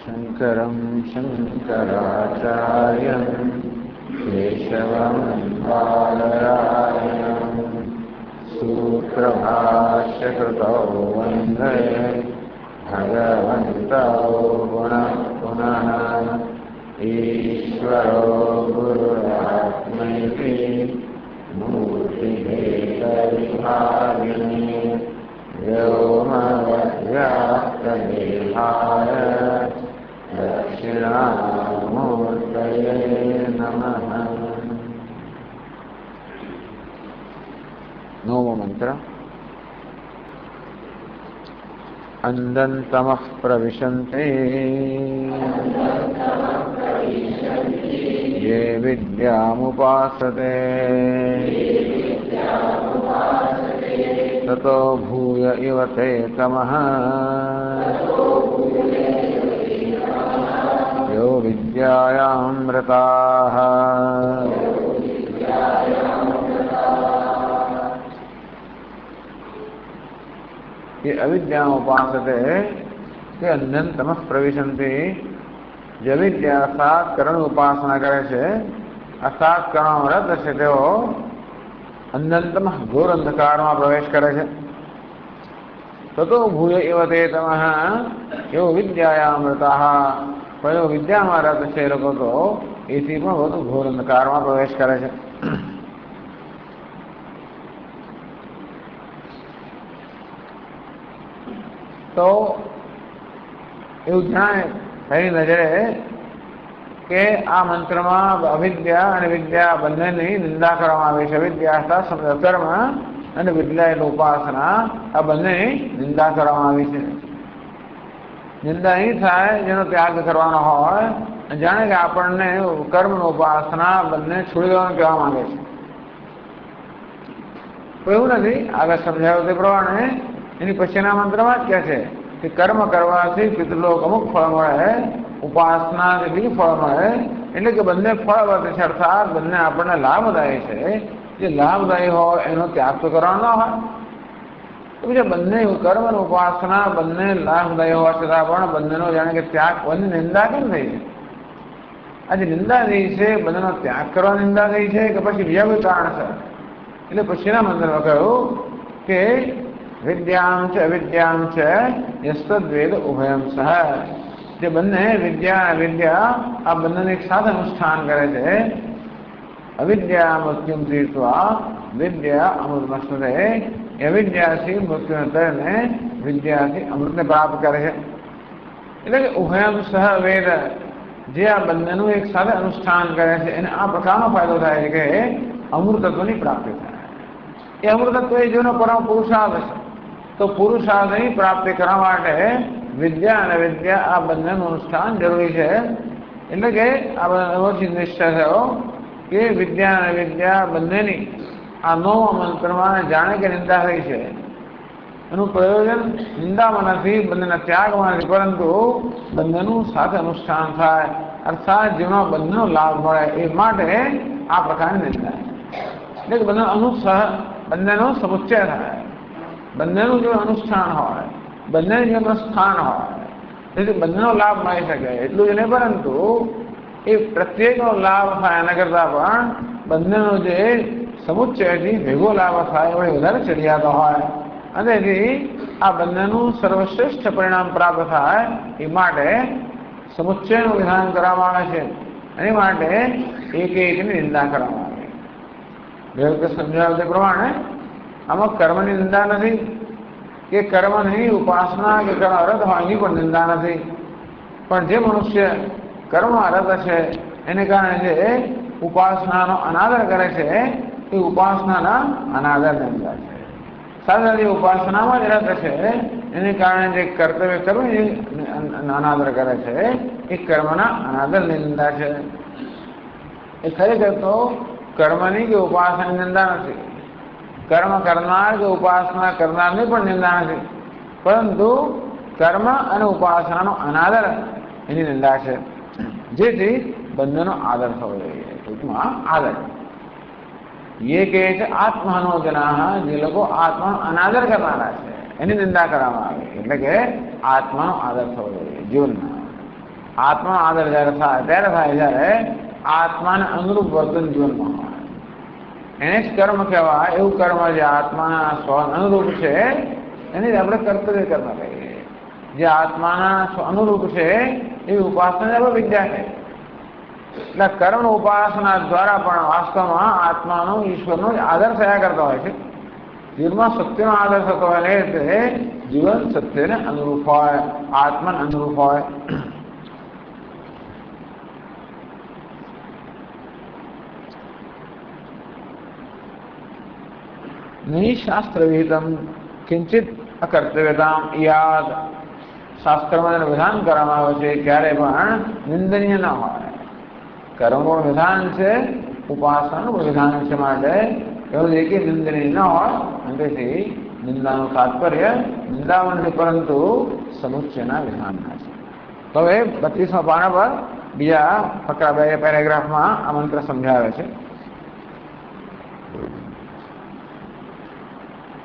शंकरं शंकराचार्यं केशवं बादरायणं सूत्रभाष्यकृतौ वन्दे भगवन्तौ पुनः पुनः। ईश्वरो गुरुरात्मैति मूर्तिभेदविभागिने व्योमवद्व्याप्तदेहाय दक्षिणामूर्तये नमः। नवमो मंत्र। अंधन्तमः प्रविशन्ते ये विद्यामुपासते ततो भूय इव ते तमः यो विद्यायामृताः। ये अविद्या उपासते के अंधन्तमः प्रविशन्ति। જે વિદ્યા સાત કરણ ઉપાસના કરે છે, આ સાત કરણ રદ છે તેઓ અંધંતમઃ ઘોર અંધકારમાં પ્રવેશ કરે છે. તતો ભૂય એવ તે તમઃ એવો વિદ્યાયામૃતાઃ. પણ વિદ્યામાં રત છે એ લોકો તો એથી પણ વધુ ઘોર અંધકારમાં પ્રવેશ કરે છે. તો એવું જણાય પહેલી નજરે કે આ મંત્રમાં અવિદ્યા અને વિદ્યા બંનેની નિંદા કરવામાં આવી છે. અવિદ્યા કર્મ અને વિદ્યા એટલે ઉપાસના, આ બંનેની નિંદા કરવામાં આવી છે. નિંદા એ થાય જેનો ત્યાગ કરવાનો હોય, જાણે કે આપણને કર્મ અને ઉપાસના બંને છોડી દેવાનું કહેવા માંગે છે. તો એવું નથી. આગળ સમજાવ્યું તે પ્રમાણે એની પછીના મંત્રમાં જ કહે છે કે કર્મ કરવાથી પિતૃલોક અમુક ફળ મળે, ઉપાસનાથી બીજું ફળ મળે. એટલે કે બંને ફળવત છે, અર્થાત બંને આપણને લાભદાયી છે. જે લાભદાયી હોય એનો ત્યાગ તો કરવાનો ન હોય. તો બીજા બંને કર્મ અને ઉપાસના બંને લાભદાયી હોવા છતાં પણ બંનેનો જાણે કે ત્યાગ, બંને નિંદા કેમ થઈ છે? આજે નિંદા થઈ છે, બંનેનો ત્યાગ કરવા નિંદા થઈ છે કે પછી બીજા કોઈ કારણ છે? એટલે પછીના મંત્રમાં કહ્યું કે વિદ્યામ છે અવિદ્યામ છે યસ્તદ્વેદ ઉભયમ સહ. જે બંને વિદ્યા અને વિદ્યા આ બંનેને એક સાથે અનુષ્ઠાન કરે છે. અવિદ્યા મૃત્યુમ તીર્થવા વિદ્યા અમૃતમસ્મતે. અવિદ્યાથી મૃત્યુને તરીને વિદ્યાથી અમૃતને પ્રાપ્ત કરે છે. એટલે કે ઉભયમ સહ વેદ, જે આ બંનેનું એક સાથે અનુષ્ઠાન કરે છે એને આ પ્રકારનો ફાયદો થાય છે કે અમૃતત્વની પ્રાપ્તિ થાય. એ અમૃતત્વ એ જેનો પરમ પુરુષાર્થ છે. તો પુરુષાર્થની પ્રાપ્તિ કરવા માટે વિદ્યા અને વિદ્યા આ બંનેનું અનુષ્ઠાન જરૂરી છે. એટલે કે આ એવોથી નિશ્ચય થયો કે વિદ્યા અને વિદ્યા બંનેની આ નવમા મંત્રમાં જાણે કે નિંદા થઈ છે. એનું પ્રયોજન નિંદામાં નથી, બંનેના ત્યાગમાં નથી, પરંતુ બંનેનું સાથે અનુષ્ઠાન થાય, અર્થાત જેમાં બંનેનો લાભ મળે એ માટે આ પ્રકારની નિંદા. એટલે કે બંનેનો સમુચ્ચય થાય, બંનેનું જે અનુષ્ઠાન હોય, બંનેનું જે સ્થાન હોય, તેથી બંનેનો લાભ મળી શકે એટલું જ નહીં, પરંતુ એ પ્રત્યેકનો લાભ થાય એના કરતાં પણ બંનેનો જે સમુચ્ચયથી ભેગો લાભ થાય એવડે વધારે ચડિયાતો હોય. અને તેથી આ બંનેનું સર્વશ્રેષ્ઠ પરિણામ પ્રાપ્ત થાય એ માટે સમુચ્ચયનું વિધાન કરવામાં આવે છે. એની માટે એક એકની નિંદા કરવામાં આવે. બે વખતે સમજાવ્યું તે પ્રમાણે આમાં કર્મની નિંદા નથી કે કર્મની ઉપાસના કે કર્મ અરત હોય એની પણ નિંદા નથી. પણ જે મનુષ્ય કર્મ અરત છે એને કારણે જે ઉપાસનાનો અનાદર કરે છે એ ઉપાસનાના અનાદર નિંદા છે. સાથે ઉપાસનામાં જ રત છે એને કારણે જે કર્તવ્ય કર્મ અનાદર કરે છે એ કર્મના અનાદર નિંદા છે. એ ખરેખર તો કર્મની કે ઉપાસનાની નિંદા નથી, કર્મ કરનાર કે ઉપાસના કરનારની પણ નિંદા નથી, પરંતુ કર્મ અને ઉપાસનાનો અનાદર એની નિંદા છે. જેથી બંનેનો આદર થવો જોઈએ. ટૂંકમાં આદર. ये के आत्महनो जना जे लोग आत्मा अनादर करना है एनी निंदा કરવામાં આવે એટલે કે આત્માનો આદર થવો જોઈએ જીવનમાં. આત્મા આદર જ્યારે થાય ત્યારે થાય જ્યારે આત્માને અનુરૂપ વર્તન જીવનમાં હોય, એને જ કર્મ કહેવાય. એવું કર્મ જે આત્માના સ્વ અનુરૂપ છે એને જ આપણે કર્તવ્ય કર્મ કહીએ. જે આત્માના સ્વ અનુરૂપ છે એવી ઉપાસના આપણે વિદ્યા છે. એટલે કર્મ ઉપાસના દ્વારા પણ વાસ્તવમાં આત્માનો ઈશ્વરનો આદર થયા કરતો હોય છે. જીવનમાં સત્યનો આદર થતો હોય ને તે જીવન સત્યને અનુરૂપ હોય, આત્માને અનુરૂપ હોય. શાસ્ત્ર વિહિતમ કિંચિત અકર્તવ્યતામ યાદ. શાસ્ત્રમાં જેનું વિધાન કરવામાં આવે છે ક્યારે પણ નિંદનીય ન હોય. કર્મનું વિધાન છે, ઉપાસનાનું વિધાન છે, માટે એવું છે કે નિંદનીય ન હોય. અને તેથી નિંદાનું તાત્પર્ય નિંદાવન નથી, પરંતુ સમુચ્ચયના વિધાનના છે. તો હવે 32મા પાના પર બીજા ફકરા 2 પેરેગ્રાફમાં આ મંત્ર સમજાવે છે.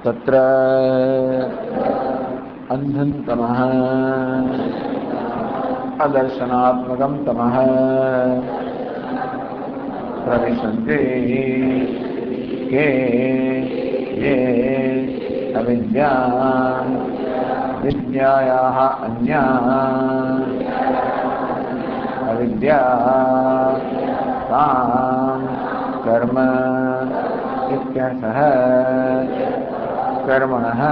તત્ર અંધં તમઃ અદર્શનાત્મકં તમઃ પ્રવિશન્તિ કે યે અવિદ્યા વિદ્યાયાઃ અન્યા અવિદ્યા તામ કર્મ ઇત્યર્થઃ. કર્મણઃ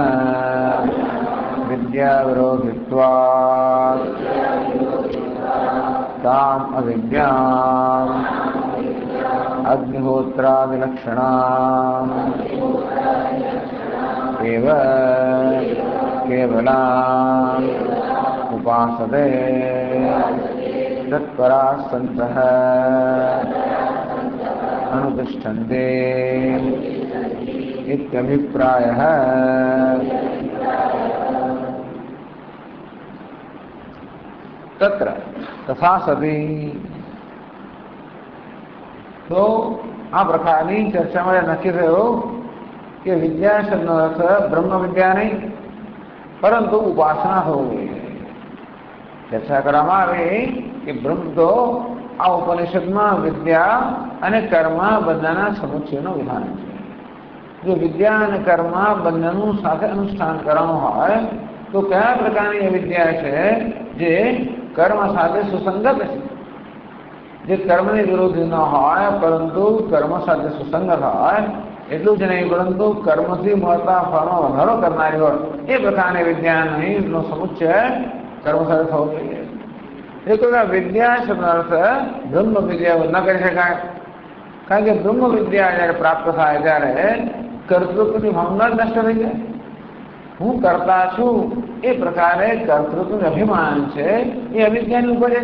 વિદ્યાવિરોધિત્વાत् તામ અવિદ્યામ અગ્નિહોત્રાદિલક્ષણામ એવ કેવલામ ઉપાસતે તત્પરાः સन्तઃ અનુતિષ્ઠન્તે इत्यभिप्रायः. तत्र तथा सती. तो आ प्रकारनी चर्चाમાં નક્કી થયો કે વિદ્યા શબ્દનો અર્થ બ્રહ્મ વિદ્યા નહીં, પરંતુ ઉપાસના હોવી. ચર્ચા કરવામાં આવી કે બ્રહ્મ તો આ ઉપનિષદમાં વિદ્યા અને કર્મ બંનેના સમુચ્ચયનું વિધાન છે. જો વિદ્યા અને કર્મ બંનેનું સાથે અનુષ્ઠાન કરવાનું હોય તો કયા પ્રકારની વિદ્યા છે જે કર્મ સાથે સુસંગત છે, જે કર્મની વિરોધી ન હોય પરંતુ કર્મ સાથે સુસંગત હોય. એટલું જ નહીં, પરંતુ કર્મથી મળતા ફળનો વધારો કરનારી હોય એ પ્રકારની વિદ્યાનો સમુચ્ચય કર્મ સાથે થવો જોઈએ. એ કોઈ વિદ્યા શબ્દનો અર્થ બ્રહ્મ વિદ્યા ન કરી શકાય. કારણ કે બ્રહ્મ વિદ્યા જ્યારે પ્રાપ્ત થાય ત્યારે કર્તૃત્વની ભાવના જ નષ્ટ થઈ જાય. હું કરતા છું એ પ્રકારે કર્તૃત્વનું અભિમાન છે એ અવિદ્યાની ઉપર છે.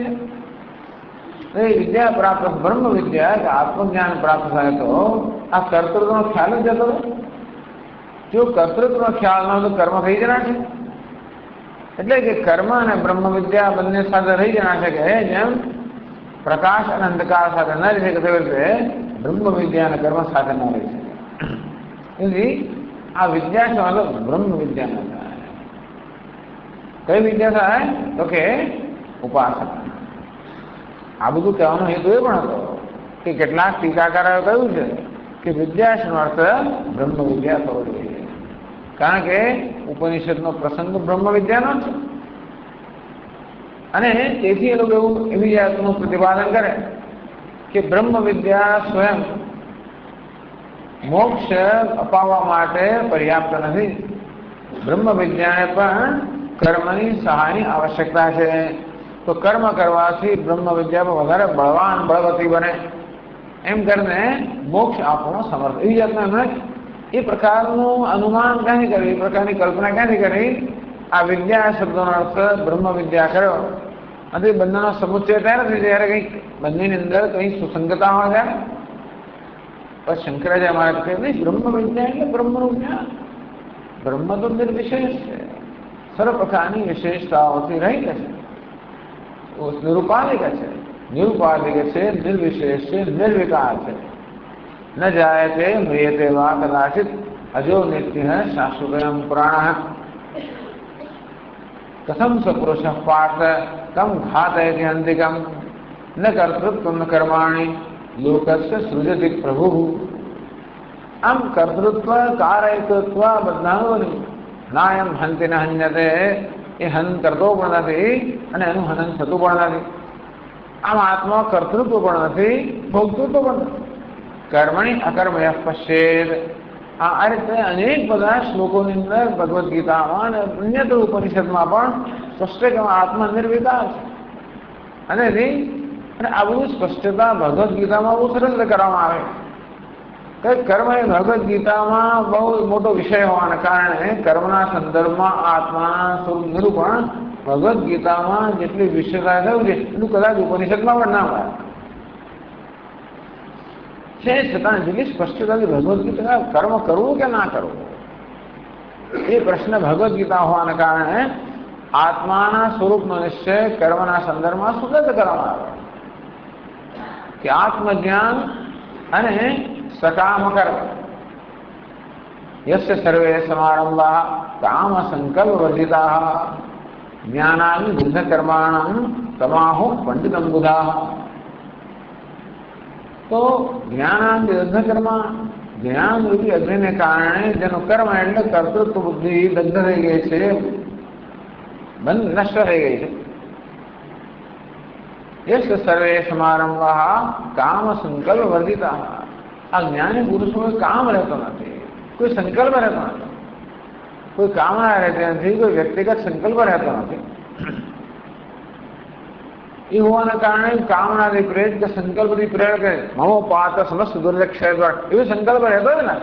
એ વિદ્યા પ્રાપ્ત બ્રહ્મ વિદ્યા કે આત્મજ્ઞાન પ્રાપ્ત થાય તો આ કર્તૃત્વનો ખ્યાલ જ જતો રહે. જો કર્તૃત્વનો ખ્યાલ ન તો કર્મ થઈ જણા છે. એટલે કે કર્મ અને બ્રહ્મ વિદ્યા બંને સાથે રહી જણા છે કે જેમ પ્રકાશ અને અંધકાર સાથે ન રહી શકે તેવી રીતે બ્રહ્મ વિદ્યા અને કર્મ સાથે ન રહી શકે. એથી આ વિદ્યા શું હતો? બ્રહ્મ વિદ્યા ન થાય. કઈ વિદ્યા થાય? તો કે ઉપાસના. આ બધું કહેવાનો હેતુ એ પણ હતો કે કેટલાક ટીકાકારોએ કહ્યું છે કે વિદ્યાનો અર્થ બ્રહ્મ વિદ્યા થવો જોઈએ. કારણ કે ઉપનિષદનો પ્રસંગ બ્રહ્મ વિદ્યાનો છે અને તેથી એ લોકો એવી જાતનું પ્રતિપાદન કરે કે બ્રહ્મ વિદ્યા સ્વયં મોક્ષ અપાવવા માટે પર્યાપ્ત નથી. બ્રહ્મ વિદ્યાને પણ કર્મની સહાયની આવશ્યકતા છે. તો કર્મ કરવાથી બ્રહ્મ વિદ્યા વધારે બળવાન બળવતી બને એમ કરીને મોક્ષ આપવાનો સમર્થ. એવી જાતના એમણે એ પ્રકારનું અનુમાન ક્યાંથી કર્યું, એ પ્રકારની કલ્પના ક્યાંથી કરી? આ વિદ્યા શબ્દનો અર્થ બ્રહ્મ વિદ્યા કર્યો અને બંનેનો સમુચ્ચય ત્યારે થઈ જ્યારે કંઈક બંનેની અંદર કંઈ સુસંગતા હોય ત્યારે. પણ શંકરાચાર્ય મહારાજ કહે નહીં, બ્રહ્મ વિદ્યા એટલે બ્રહ્મનું જ્ઞાન. બ્રહ્મ તો નિર્વિશેષ છે, સર્વ પ્રકારની વિશેષતાઓથી રહી છે, નિરુપાધિક છે. નિરુપાધિક છે, નિર્વિશેષ છે, નિર્વિકાર છે. ન જાયતે મ્રિયતે વા કદાચિત અજો નિત્ય શાશ્વતયં પુરાણ. कथम स पुरुष पार्थ कम घातयति अंतिकम न कर्तृत्व न कर्माणि लोकस्य सृजति प्रभु। आम कर्तृत्व कारयित्व बधाओनी नायम हंति न हन्यते ए हन करतो पण नथी अने एनुं हनन थतुं पण नथी। आम आत्मा कर्तृत्व पण नथी भोक्तृत्व पण नथी। कर्मणि अकर्मयः पश्येत् आ रीते अनेक बधा श्लोकोनी अंदर भगवद गीतामां अने अन्यत्र उपनिषदमां पण स्पष्ट के आत्मा निर्विकार छे। अने आ बधुं स्पष्टता भगवद गीतामां बहु सरस रीते करवामां आवे के कर्म ए भगवद गीतामां बहु मोटो विषय होवाने कारणे कर्मना संदर्भमां आत्माना स्वरूप निरूपण भगवद गीतामां जेटली विशेषता थयुं छे एटલું कदाच उपनिषदमां पण ना મળે छे। छतां જેટલી સ્પષ્ટતાથી ભગવદ ગીતા કર્મ કરવું કે ના કરવું એ પ્રશ્ન ભગવદ ગીતા હોવાને કારણે આત્માના સ્વરૂપનો નિશ્ચય કર્મના સંદર્ભમાં સુગત કરવામાં આવે કે આત્મજ્ઞાન અને સકામ કર્મ यस्य सर्वे समारंभाः काम संकल्प वर्जिताः ज्ञानानि बुद्ध कर्माणां तमाहु पंडितं बुधाः। तो ज्ञानानि बुद्ध कर्म ज्ञान रूपी अग्नि ने कारणे जेनु कर्म एटले कर्तृत्व बुद्धि दग्ध थई गई छे बंध नष्ट थई गई छे। यस्य सर्वे समारंभाः काम संकल्प वर्जिताः आ ज्ञानी पुरुष में काम रहता नहीं कोई संकल्प रहता नहीं कोई कामना रहती नहीं कोई व्यक्तिगत संकल्प रहता नहीं ये होने कारण कामना प्रेरित के संकल्प प्रेरक है ममो पात समस्त दुर्लक्ष्य ये संकल्प रहता है ना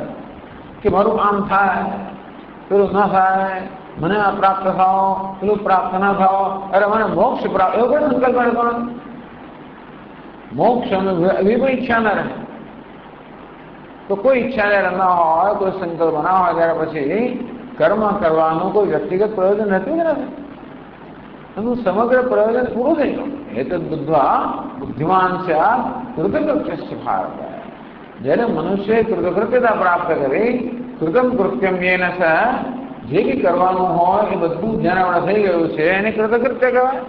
कि मारू आम थाय पेलू न थाय मने आ प्राप्त थाओ पेलू प्राप्त न थाओ अरे मैंने मोक्ष प्राप्त एवं कोई संकल्प रहता नहीं। मोक्ष में अभी कोई इच्छा न रहे तो कोई इच्छा न हो कोई संकल्प ना हो त्यारे पछी कर्म करवानुं कोई व्यक्तिगत प्रयोजन रहतुं ज नथी समग्र प्रयोजन पूरुं थई गयुं। एतद् बुद्ध्वा बुद्धिमान् स्यात् कृतकृत्यस्य भारत। જ્યારે મનુષ્ય કૃતકૃત્યતા પ્રાપ્ત કરે કૃતમ કૃત્યમ येन स જે કંઈ કરવાનું હોય એ બધું જેના વડે થઈ ગયું છે એને કૃતકૃત્ય કહેવાય।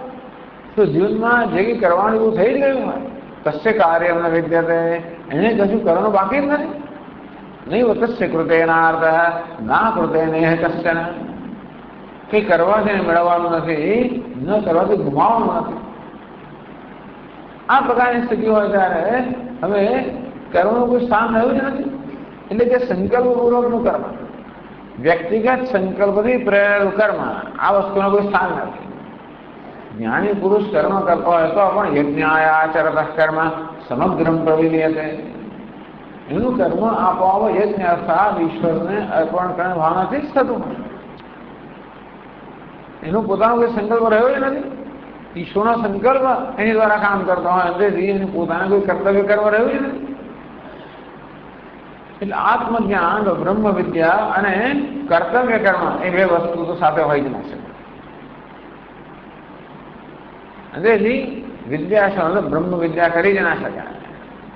તો જીવનમાં જે કંઈ કરવાનું એવું થઈ જ ગયું હોય तस्य कार्यं न विद्यते એને કશું કરવાનું બાકી જ નથી। નૈવ તस्य કૃતેનાર્થः ના કૃતેનેહ કશ્ચન કંઈ કરવાથી મેળવવાનું નથી ન કરવાથી ગુમાવવાનું નથી। આ પ્રકારની સ્થિતિ હોય ત્યારે હવે કર્મનું કોઈ સ્થાન રહ્યું જ નથી એટલે કે સંકલ્પપૂર્વકનું કર્મ વ્યક્તિગત સંકલ્પથી પ્રેરેલું કર્મ આ વસ્તુનું કોઈ સ્થાન નથી। ज्ञानी पुरुष कर्म करता है तो अपन यज्ञायाचरतः कर्म समग्रम प्रविलीयते एनु कर्म आपोआप यज्ञ अर्थात ईश्वर ने अर्पण करने भावनाथी ज थतुं एनु पोतानो कोई संकल्प रह्यो ज नथी। ईश्वरनो संकल्प एनी द्वारा काम करता होय अंतेथी एनु पोताने कोई कर्तव्य कर्म रह्यो ज नथी। એટલે આત્મજ્ઞાન બ્રહ્મ વિદ્યા અને કર્તવ્ય કર્મ એ બે વસ્તુ તો સાથે હોય જ ના શકે। अंतेथी विद्या शब्द ब्रह्म विद्या करी ज ना शकाय।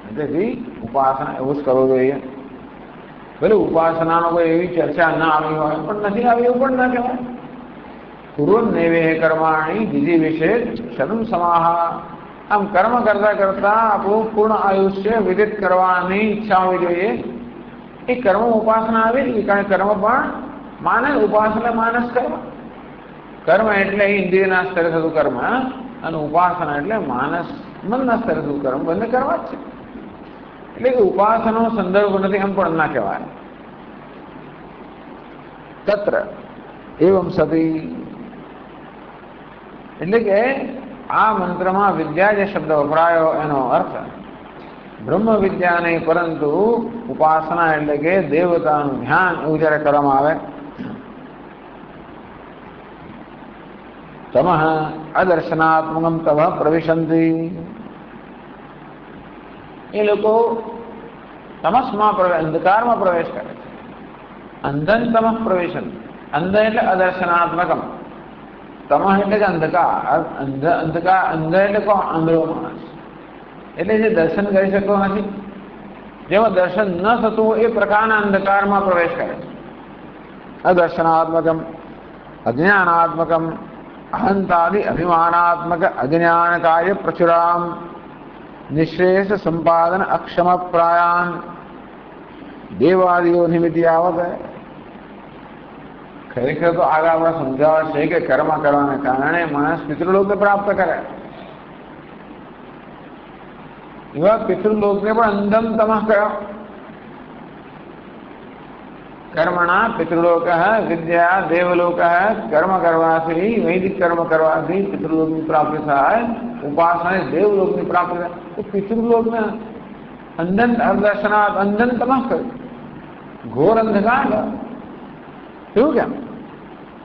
अंतेथी उपासना एवं ज करवुं जोईए। भले उपासनानो कोई एवी चर्चा न आवी होय पण नथी आवी एवुं पण न कहेवाय। कुर्वन्नेवेह कर्माणि विधि विशेष शतं समाह। आम कर्म करता करता आपणुं पूर्ण आयुष्य विदित करवानी इच्छा होवी जोईए। ए कर्म उपासना आवी ज कारण कर्म पण मानस उपासना मानस कर्म कर्म एटले इंद्रियना स्तरे थतुं कर्म અને ઉપાસના એટલે માનસ મનના સ્તરે થતું કર્મ બંને કરવા જ છે। એટલે કે ઉપાસનાનો સંદર્ભ નથી એમ પણ ના કહેવાય। તત્ર એવમ સતી એટલે કે આ મંત્રમાં વિદ્યા જે શબ્દ વપરાયો એનો અર્થ બ્રહ્મ વિદ્યા નહીં પરંતુ ઉપાસના એટલે કે દેવતાનું ધ્યાન એવું જ્યારે કરવામાં આવે तमः अदर्शनात्मकं तव प्रविशन्ति। ये लोग तमस्मा अंधकार में प्रवेश करे। अंधन तमः प्रवेशन्ति। अंध एटले अदर्शनात्मकम तमः एटले अंधकार अंधकार अंध एटले को आंधळो माणस एटले जे दर्शन करी शकतो નથી જેમાં દર્શન ન થતું એ પ્રકારના અંધકારમાં પ્રવેશ કરે। અદર્શનાત્મકમ અજ્ઞાનાત્મકમ अहंतादि अभिमानात्मक अज्ञान कार्य प्रचुराम निश्रेष संपादन अक्षम प्रायान देवादियो निमित्त आवत है। खरेखर तो आगे આપણે સમજાવવા છે કે કર્મ કરવાને કારણે માણસ પિતૃલોકને પ્રાપ્ત કરે. એવા પિતૃલોકને પણ અંધમ તમઃ કર્યો. कर्मणा पितृलोक है, विद्या देवलोक है. कर्म करवाથી वैदिक कर्म करवाથી पितृलोक की प्राप्ति થાય, उपासना देवलोक की प्राप्ति થાય. तो पितृलोक में अंधन दर्शनात् अंधन तमः कर घोर अंधकार क्यों क्या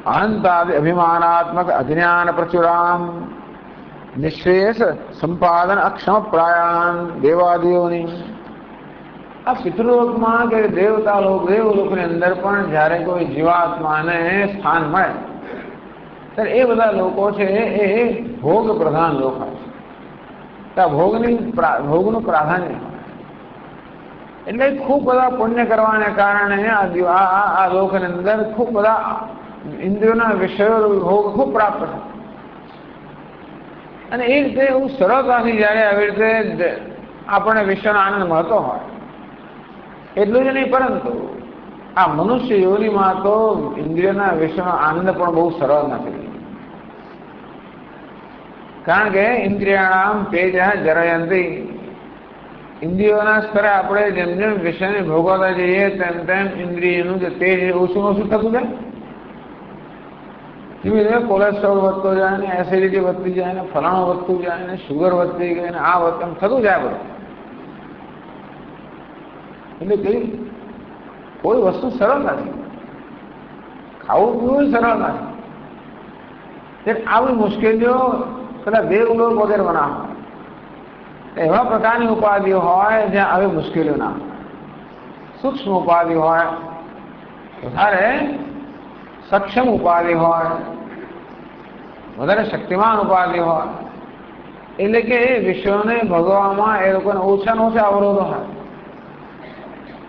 अहंतादि अभिमानात्मक अज्ञान प्रचुराम निश्रेयस संपादन अक्षम प्रायान देवादियोनि. आ पितृलोक में के देवता लोक देवलोक ने अंदर पण જ્યારે કોઈ જીવાત્માને સ્થાન મળે ત્યારે એ બધા લોકો છે એ ભોગ પ્રધાન લોક હોય છે. ભોગનું પ્રાધાન્ય એટલે ખૂબ બધા પુણ્ય કરવાને કારણે આ લોકની અંદર ખૂબ બધા ઇન્દ્રિયોના વિષયો ભોગ ખૂબ પ્રાપ્ત થાય. અને એ રીતે એવું સરળતાથી જ્યારે આવી રીતે આપણને વિશ્વનો આનંદ મળતો હોય એટલું જ નહીં, પરંતુ આ મનુષ્ય યોનિમાં તો ઇન્દ્રિયોના વિષયનો આનંદ પણ બહુ સરળ નથી. કારણ કે ઇન્દ્રિયાણામ તેજ જરયંતી. ઇન્દ્રિયોના સ્તરે આપણે જેમ જેમ વિષયને ભોગવતા જઈએ તેમ તેમ ઇન્દ્રિયનું જે તેજ ઓછું ઓછું થતું જાય. ધીમે ધીમે કોલેસ્ટ્રોલ વધતો જાય ને, એસિડિટી વધતી જાય ને, ફલાણું વધતું જાય ને, શુગર વધતી ગઈ ને, આ વધતું થતું જાય બધું. એટલે કઈ કોઈ વસ્તુ સરળ નથી, ખાવું પીવું સરળ નથી. આવી મુશ્કેલીઓ પેલા દેવલોક વગેરે બનાવ એવા પ્રકારની ઉપાધિઓ હોય જ્યાં આવી મુશ્કેલીઓ ના હોય. સૂક્ષ્મ ઉપાધિ હોય, વધારે સક્ષમ ઉપાધિ હોય, વધારે શક્તિમાન ઉપાધિ હોય, એટલે કે એ વિશ્વને ભોગવવામાં એ લોકોને ઓછામાં ઓછા અવરોધો હોય.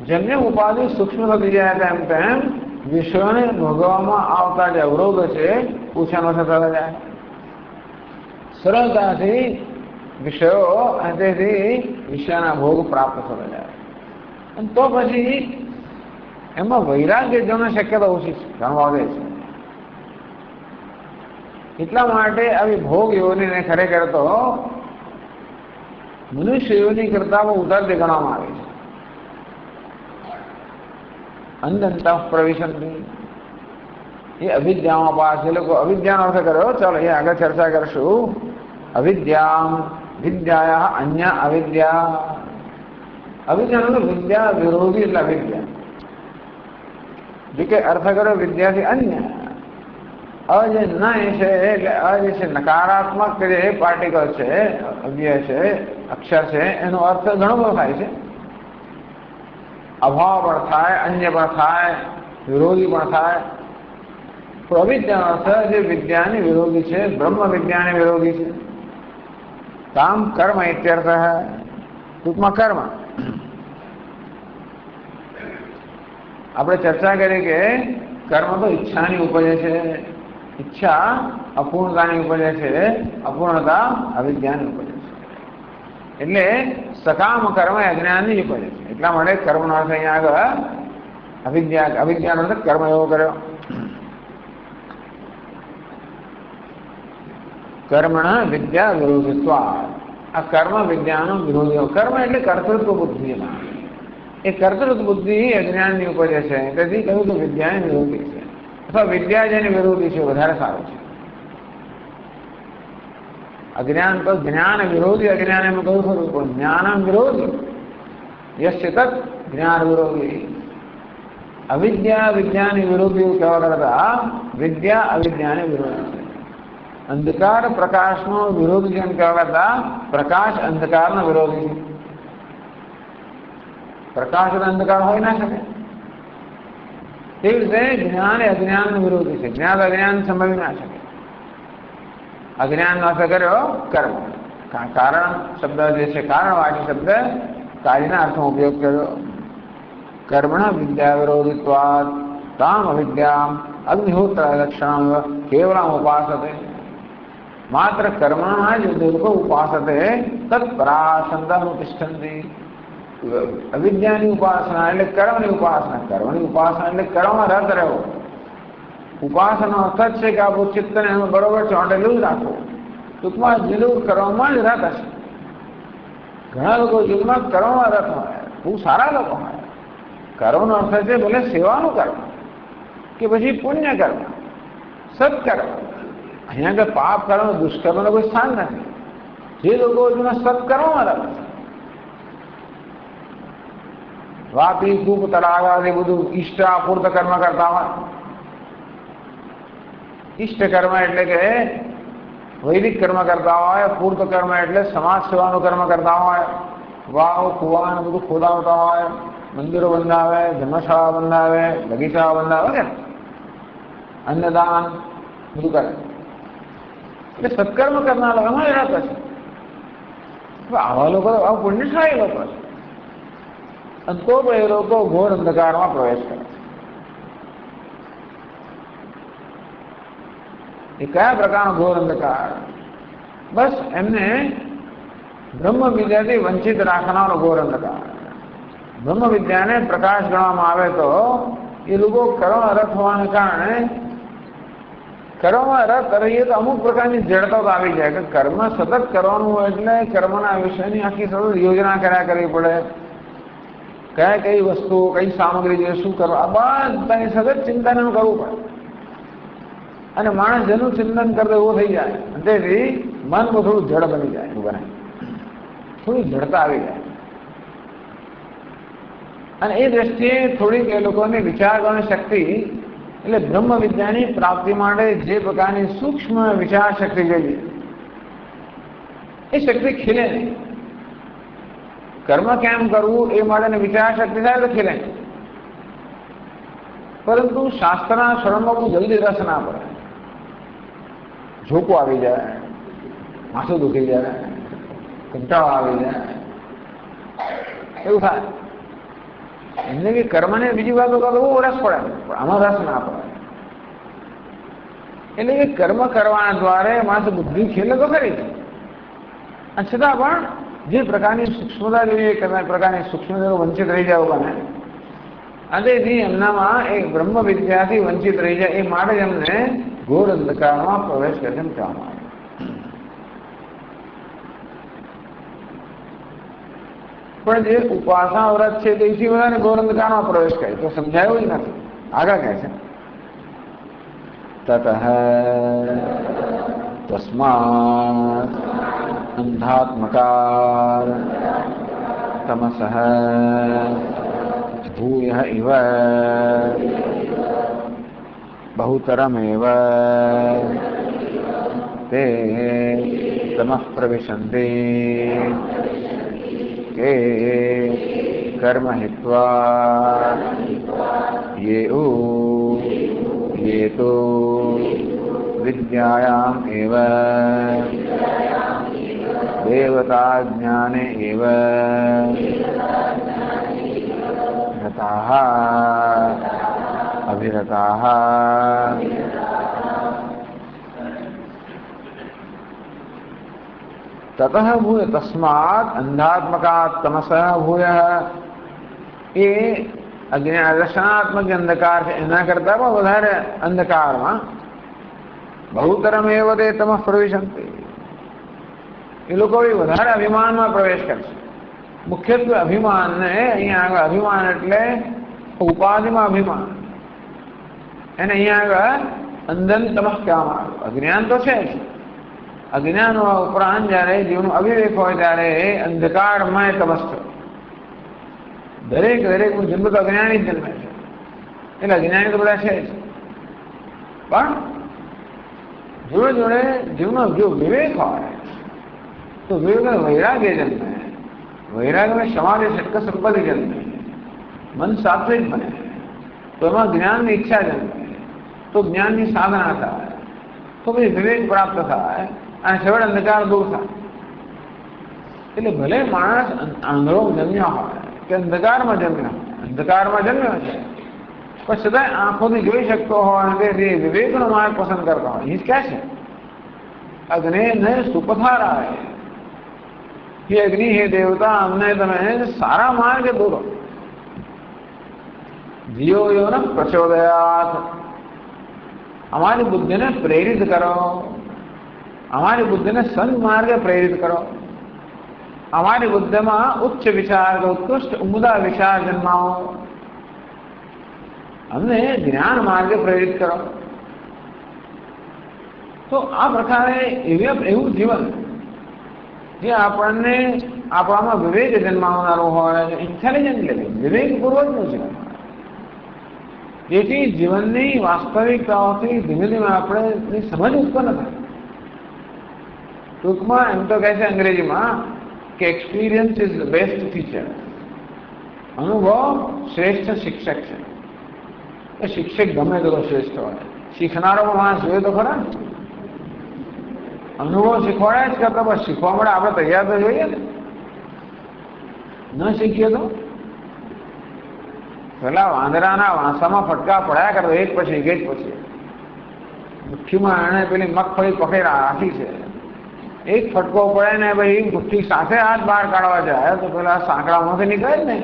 જેમ જેમ ઉપાધિ સૂક્ષ્મ થતી જાય તેમ તેમ વિશ્વને ભોગવવામાં આવતા જે અવરોધો છે ઓછામાં ઓછા થતા જાય. સરળતાથી વિષયો અંતેથી વિષયના ભોગ પ્રાપ્ત થતા જાય. અને તો પછી એમાં વૈરાગ્ય જવાની શક્યતા ઓછી છે, જાણવા આવે છે. એટલા માટે આવી ભોગ યોનિને ખરેખર તો મનુષ્ય યોનિ કરતા ઉદાર ગણવામાં આવે છે. અંધંતઃ પ્રવિશન્તિ એ અવિદ્યામાં પાસ. એ લોકો અવિદ્યાનો અર્થ કર્યો. ચાલો એ આગળ ચર્ચા કરશું. અવિદ્યામ વિદ્યાયા અન્ય અવિદ્યા. અવિદ્યાનો વિદ્યા વિરોધી એટલે અવિદ્યા. જો કે અર્થ કર્યો વિદ્યાથી અન્ય. જે ન છે એટલે જે છે નકારાત્મક જે પાર્ટિકલ છે, અવ્યય છે, અક્ષર છે, એનો અર્થ ઘણો બધો થાય છે. અભાવ પણ થાય, અન્ય પણ થાય, વિરોધી પણ થાય. તો અવિદ્યાનો અર્થ જે વિદ્યાની વિરોધી છે, બ્રહ્મ વિદ્યાની વિરોધી છે. કામ કર્મ ઇત્યર્થ. ટૂંકમાં કર્મ. આપણે ચર્ચા કરી કે કર્મ તો ઈચ્છાની ઉપજે છે. ઈચ્છા અપૂર્ણતાની ઉપજે છે, અપૂર્ણતા અવિદ્યાની ઉપજે છે. એટલે સકામ કર્મ અજ્ઞાનની ઉપજે છે. એટલા માટે કર્મનો અર્થ અહીંયા આગળ અવિદ્યાનો અર્થ કર્મ એવો કર્યો. કર્મણ વિદ્યા વિરોધિત્વ. આ કર્મ વિદ્યાનો વિરોધી. કર્મ એટલે કર્તૃત્વ બુદ્ધિ. એ કર્તૃત્વ બુદ્ધિ અજ્ઞાનની ઉપજે છે. તેથી કહ્યું કે વિદ્યાની વિરોધી છે, અથવા વિદ્યા જેની વિરોધી છે વધારે સારું છે. અજ્ઞાન તો જ્ઞાન વિરોધી. અજ્ઞાન એમ કહ્યું ખરું, પણ જ્ઞાન વિરોધી યસ્ય તત જ્ઞાન વિરોધી. અવિદ્યા વિદ્યાની વિરોધી એવું કહેવા કરતા વિદ્યા અવિદ્યાની વિરોધી છે. અંધકાર પ્રકાશનો વિરોધી જેમ કહેવા કરતા પ્રકાશ અંધકારનો વિરોધી છે. પ્રકાશ અને અંધકાર હોય ના શકે. તેવી રીતે જ્ઞાન એ અજ્ઞાનનો વિરોધી છે. જ્ઞાન અજ્ઞાન સંભવી ના શકે. અજ્ઞાનનો અર્થ કર્યો કર્મ. કારણ શબ્દ જે છે કારણવાચી શબ્દ કાર્યના અર્થમાં ઉપયોગ કર્યો. કર્મણ વિદ્યા વિરોધિત્વાદ તામ અવિદ્યામ અગ્નિહોત્ર લક્ષણ કેવલમ ઉપાસતે. मात्र कर्मणा ज दुर्गो उपासते तत्परासंदम तिष्ठन्ति। अविद्यानी उपासना એટલે કર્મની ઉપાસના, કર્મની ઉપાસના એટલે કર્મમાં રત રહેવો। ઉપાસનાનો અર્થ છે કે આપણું ચિત્તને બરોબર ચોંટેલું જ રાખો, ટૂંકમાં જેલું કરવામાં જ રત હશે। ઘણા લોકો જીવનમાં કર્મમાં રત હોય, બહુ સારા લોકો હોય। કર્મનો અર્થ છે ભલે સેવાનું કર્મ કે પછી પુણ્ય કર્મ, સત્કર્મ। અહીંયા આગળ પાપ કર્મ દુષ્કર્મનો કોઈ સ્થાન નથી। જે લોકો હજુના સત્કર્મમાં રત છે, વાપી કૂપ તળાવ એ બધું ઈષ્ટ અપૂર્ત કર્મ કરતા હોય। ઈષ્ટ કર્મ એટલે કે વૈદિક કર્મ કરતા હોય, પૂર્ત કર્મ એટલે સમાજ સેવાનું કર્મ કરતા હોય। વાવ કુવા બધું ખોદાવતા હોય, મંદિરો બંધાવે, ધર્મશાળા બંધાવે, બગીચા બંધાવે વગેરે, અન્નદાન બધું કરે। એટલે સત્કર્મ કરનારા લોકોમાં એ રત છે। આવા લોકો આવા પુણ્યશાળી લોકો છે, અને તો એ લોકો ઘોર અંધકારમાં પ્રવેશ કરે છે। એ કયા પ્રકારનો ઘોર અંધકાર? બસ એમને બ્રહ્મ વિદ્યાથી વંચિત રાખનારો ઘોર અંધકાર। બ્રહ્મ વિદ્યાને પ્રકાશ ગણવામાં આવે તો એ લોકો કર્મ રત હોવાને કારણે, કર્મમાં રત રહીએ તો અમુક પ્રકારની જડતા તો આવી જાય કે કર્મ સતત કરવાનું હોય એટલે કર્મના વિષયની આખી સતત યોજના કર્યા કરવી પડે। કયા કઈ વસ્તુ, કઈ સામગ્રી જોઈએ, શું કરવા, આ બધાની સતત ચિંતન કરવું પડે। અને માણસ જેનું ચિંતન કરતો એવો થઈ જાય, તેથી મન થોડું જડ બની જાય, એવું બને, થોડી જડતા આવી જાય। અને એ દ્રષ્ટિએ થોડીક એ લોકોની વિચાર કરવાની શક્તિ, એટલે બ્રહ્મ વિદ્યાની પ્રાપ્તિ માટે જે પ્રકારની સૂક્ષ્મ વિચાર શક્તિ જોઈએ એ શક્તિ ખીલે નહીં। કર્મ કેમ કરવું એ માટેની વિચાર શક્તિ થાય તો ખીલે નહીં, પરંતુ શાસ્ત્રના શ્રવણમાં બહુ જલ્દી રસ ના પડે। ઝોકો આવી જાય, માથું દુખી જાય, કંટાળો આવી જાય, એવું થાય। એમને કે કર્મને બીજી વાતો કરતો બહુ રસ પડે, પણ આમાં રસ ના પડે। એટલે કે કર્મ કરવાના દ્વારા માણસ બુદ્ધિ ખેલે તો ખરી, અને છતાં પણ જે પ્રકારની સૂક્ષ્મતા જોઈએ, પ્રકારની સૂક્ષ્મતાનો વંચિત રહી જાય બને, અને તેથી એમનામાં એક બ્રહ્મ વિદ્યાથી વંચિત રહી જાય, એ માટે એમને ઘોર અંધકારમાં પ્રવેશ કરે એમ કહેવામાં આવે। પણ જે ઉપાસના વ્રત છે તેથી બધાને ઘોર અંધકારમાં પ્રવેશ કરે તો સમજાયું જ નથી। આગળ કહે છે તતઃ તસ્માत् અંધાત્મકાર તમસઃ ભૂયઃ ઇવ बहुतरमेव ते तमः प्रविशन्ति के कर्म हित्वा ये तो विद्यायाम् एव देवता ज्ञाने एव रताः अभिरताः ततः भूय तस्मात् अंधात्मकात् तमसः भूयः એ રચનાત્મક અંધકાર છે એના કરતા પણ વધારે અંધકારમાં બહુતરમ એવ તે તમઃ પ્રવિશન્તિ, એ લોકો વધારે અભિમાનમાં પ્રવેશ કરશે। મુખ્યત્વે અભિમાનને અહીંયા આગળ અભિમાન એટલે ઉપાધિમાં અભિમાન, એને અહીંયા આગળ અંધન તમઃ કહેવામાં આવ્યું। અજ્ઞાન તો છે જ, અજ્ઞાન ઉપરાંત જયારે જીવનું અવિવેક હોય ત્યારે અંધકારમય તમસ થયો। દરેક જન્મ તો અજ્ઞાની જ જન્મે છે, એટલે અજ્ઞાની તો બધા છે જ, પણ જોડે જોડે જીવનો જો વિવેક હોય તો વિવેક વૈરાગ્ય જન્મે, વૈરાગ્ય સમાધિ ષટક સંપત્તિ જન્મે, મન સાત્વિક બને તો એમાં જ્ઞાનની ઈચ્છા જન્મે, તો જ્ઞાનની સાધના થાય, તો પછી વિવેક પ્રાપ્ત થાય અને છેવટે અંધકાર દૂર થાય। એટલે ભલે માણસ આંધળો જન્મ્યો હોય કે અંધકારમાં જન્મ્યો છે, પણ છતાંય આંખોથી જોઈ શકતો હોય અને તે વિવેકનો માર્ગ પસંદ કરતો હોય, એ ક્યાં છે? અગ્નિને સુપથારા હે અગ્નિ, હે દેવતા, અમને તમે સારા માર્ગે દોરો. જીઓ યોન પ્રચોદયાત, અમારી બુદ્ધિને પ્રેરિત કરો, અમારી બુદ્ધિને સન્માર્ગે પ્રેરિત કરો, અમારી બુદ્ધિમાં ઉચ્ચ વિચાર, ઉત્કૃષ્ટ ઉમદા વિચાર જન્માવો, અમને જ્ઞાન માર્ગે પ્રેરિત કરો. તો આ પ્રકારે એવું જીવન જે આપણને આપણામાં વિવેક જન્માવનારું હોય, ઇન્ટેલિજન્ટ લેવલ, વિવેકપૂર્વકનું જીવન, જેથી જીવનની વાસ્તવિકતાઓથી ધીમે ધીમે આપણે સમજ ઉત્પન્ન થાય. ટૂંકમાં એમ તો કહે છે અંગ્રેજીમાં કે experience is the best teacher. અનુભવ શ્રેષ્ઠ શિક્ષક છે. એ શિક્ષક ગમે તેટલો શ્રેષ્ઠ હોય, શીખનારો માણસ જોઈએ તો ખરા. અનુભવ શીખવાડ્યા જ કરતા બસ શીખવા માટે આપણે તૈયાર તો જોઈએ ને. ન શીખીએ તો પેલા વાંદરાના વાંસામાં ફટકા પડ્યા કરતો, એક પછી એક પછી. મુઠ્ઠીમાં એને પેલી મગફળી પકડી રાખી છે, એક ફટકો પડે ને ભાઈ મુઠ્ઠી સાથે હાથ બહાર કાઢવા જાય તો પેલા સાંકડામાંથી નીકળે જ ને.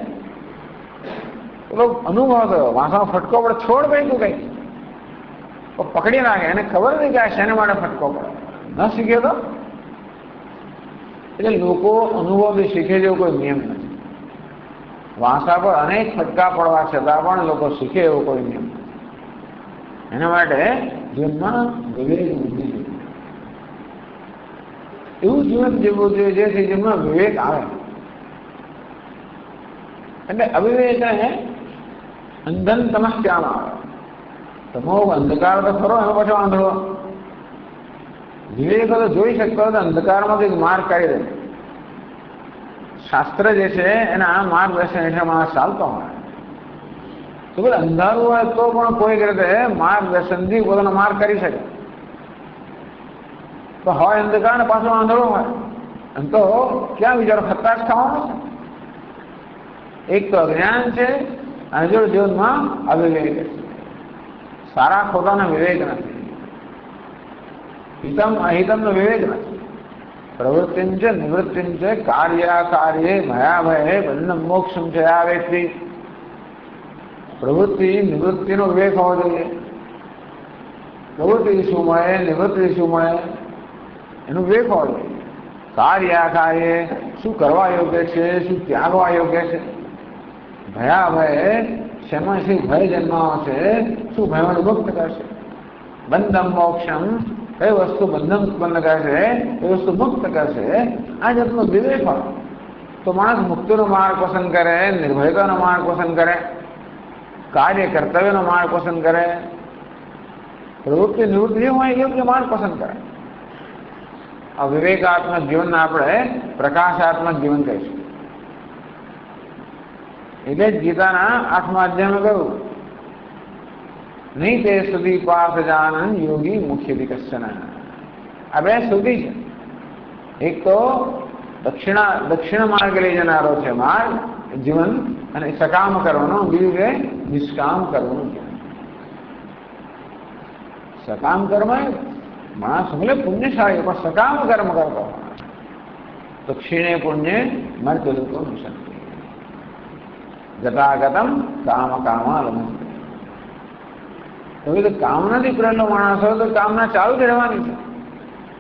પેલો અનુભવ થયો, વાંસામાં ફટકો પડે, છોડ ભાઈ તું કઈ પકડી નાખે, એને ખબર નહીં કે આ શેને માટે ફટકો પડે. ન શીખે તો એટલે લોકો અનુભવથી શીખે જેવો કોઈ નિયમ નથી. વાંસા પર અનેક ફટકા પડવા છતાં પણ લોકો શીખે એવો કોઈ નિયમ નથી. એના માટે જીવનમાં વિવેક બુદ્ધિ જોઈએ, એવું જીવન જીવવું જોઈએ જેથી જીવનમાં વિવેક આવે. એટલે અવિવેકને અંધન તમસ્યામાં આવે. તમો અંધકાર તો ખરો, એનો પાછો આંધળો. વિવેક તો જોઈ શકતો હોય તો અંધકારમાં કંઈક માર્ગ કાઢી દે. શાસ્ત્ર જે છે એના માર્ગદર્શન હેઠળ માણસ ચાલતો હોય તો બોલે અંધારું હોય તો પણ કોઈક રીતે માર્ગદર્શનથી પોતાનો માર્ગ કરી શકે. તો હોય અંધકાર ને પાછો આંધળો હોય એમ તો ક્યાં વિચારો ખતરાશ ખાવાનો છે. એક તો અજ્ઞાન છે અને જો જીવનમાં અવિવેક છે. સારા ખોટાનો વિવેક નથી, હિતમ અહિતમનો વિવેક નથી. પ્રવૃત્તિમ છે નિવૃત્તિમ છે કાર્યાકાર્યે ભયાભયે બંધમ મોક્ષમ છે. આ વ્યક્તિ પ્રવૃત્તિ નિવૃત્તિનો વિવેક હોવો જોઈએ. પ્રવૃત્તિ શું મળે, નિવૃત્તિ શું મળે એનો વિવેક હોવો જોઈએ. કાર્યાકાર્યે શું કરવા યોગ્ય છે, શું ત્યાગવા યોગ્ય છે. ભયાભયે શેમાં શું ભય જન્માવો છે, શું ભયમાં મુક્ત કરશે. બંધમ મોક્ષમ કઈ વસ્તુ બંધન ઉત્પન્ન કરશે, એ વસ્તુ મુક્ત કરશે. આ જાતનો વિવેક હોય તો માણસ મુક્તિનો માર્ગ પસંદ કરે, નિર્ભયતાનો માર્ગ પસંદ કરે, કાર્ય કર્તવ્યનો માર્ગ પસંદ કરે, પ્રવૃત્તિ નિવૃત્તિ હોય યોગ્ય માર્ગ પસંદ કરે. આ વિવેકાત્મક જીવનને આપણે પ્રકાશાત્મક જીવન કહીશું. એટલે જ ગીતાના 8મા અધ્યાયમાં કહ્યું, નહીં તે સુધી પાર્થ જાનન યોગી મુખ્ય વિકસન. આ બે સુધી છે. એક તો દક્ષિણ માર્ગે લઈ જનારો છે માર્ગ જીવન, અને સકામ કરવાનો. બીજું કે નિષ્કામ કરવાનું જીવન. સકામ કર્મ માણસ ભલે પુણ્યશાળી પણ સકામ કર્મ કરતો દક્ષિણે પુણ્ય મર્તલોકો નિશંતિ ગતાગતમ કામ કામાલમંતિ. તો કામનાથી પ્રેરનો માણસ હોય તો કામના ચાલુ જ રહેવાની છે.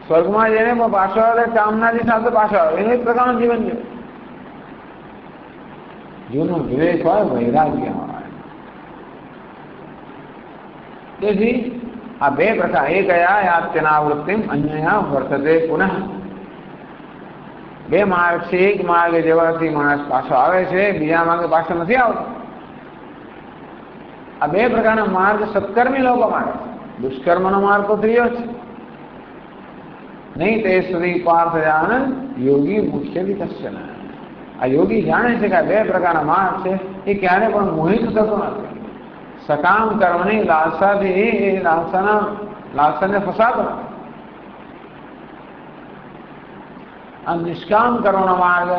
સ્વર્ગમાં જઈને પણ પાછો આવે, કામનાથી સાથે પાછો આવે, એનું એક પ્રકારનું જીવન છે. જીવનનો વિવેક હોય, વૈરાગ્ય હોય. તેથી આ બે પ્રકાર, એક યાત્યનાવૃત્તિમ અન્યયા વર્તતે પુનઃ. બે માર્ગ છે. એક માર્ગે જવાથી માણસ પાછો આવે છે, બીજા માર્ગે પાછો નથી આવતો. આ બે પ્રકારના માર્ગ સત્કર્મી લોકો માટે. દુષ્કર્મનો માર્ગ તો ત્રીજો છે. નહીં તે સુધી પાર્થ જાનન યોગી મુખ્ય વિકસન. આ યોગી જાણે છે કે આ બે પ્રકારના માર્ગ છે, એ ક્યારે પણ મોહિત થતો નથી. સકામ કર્મની લાલસાથી એ લાલસાને ફસાતો નથી. આ નિષ્કામ કરવાનો માર્ગ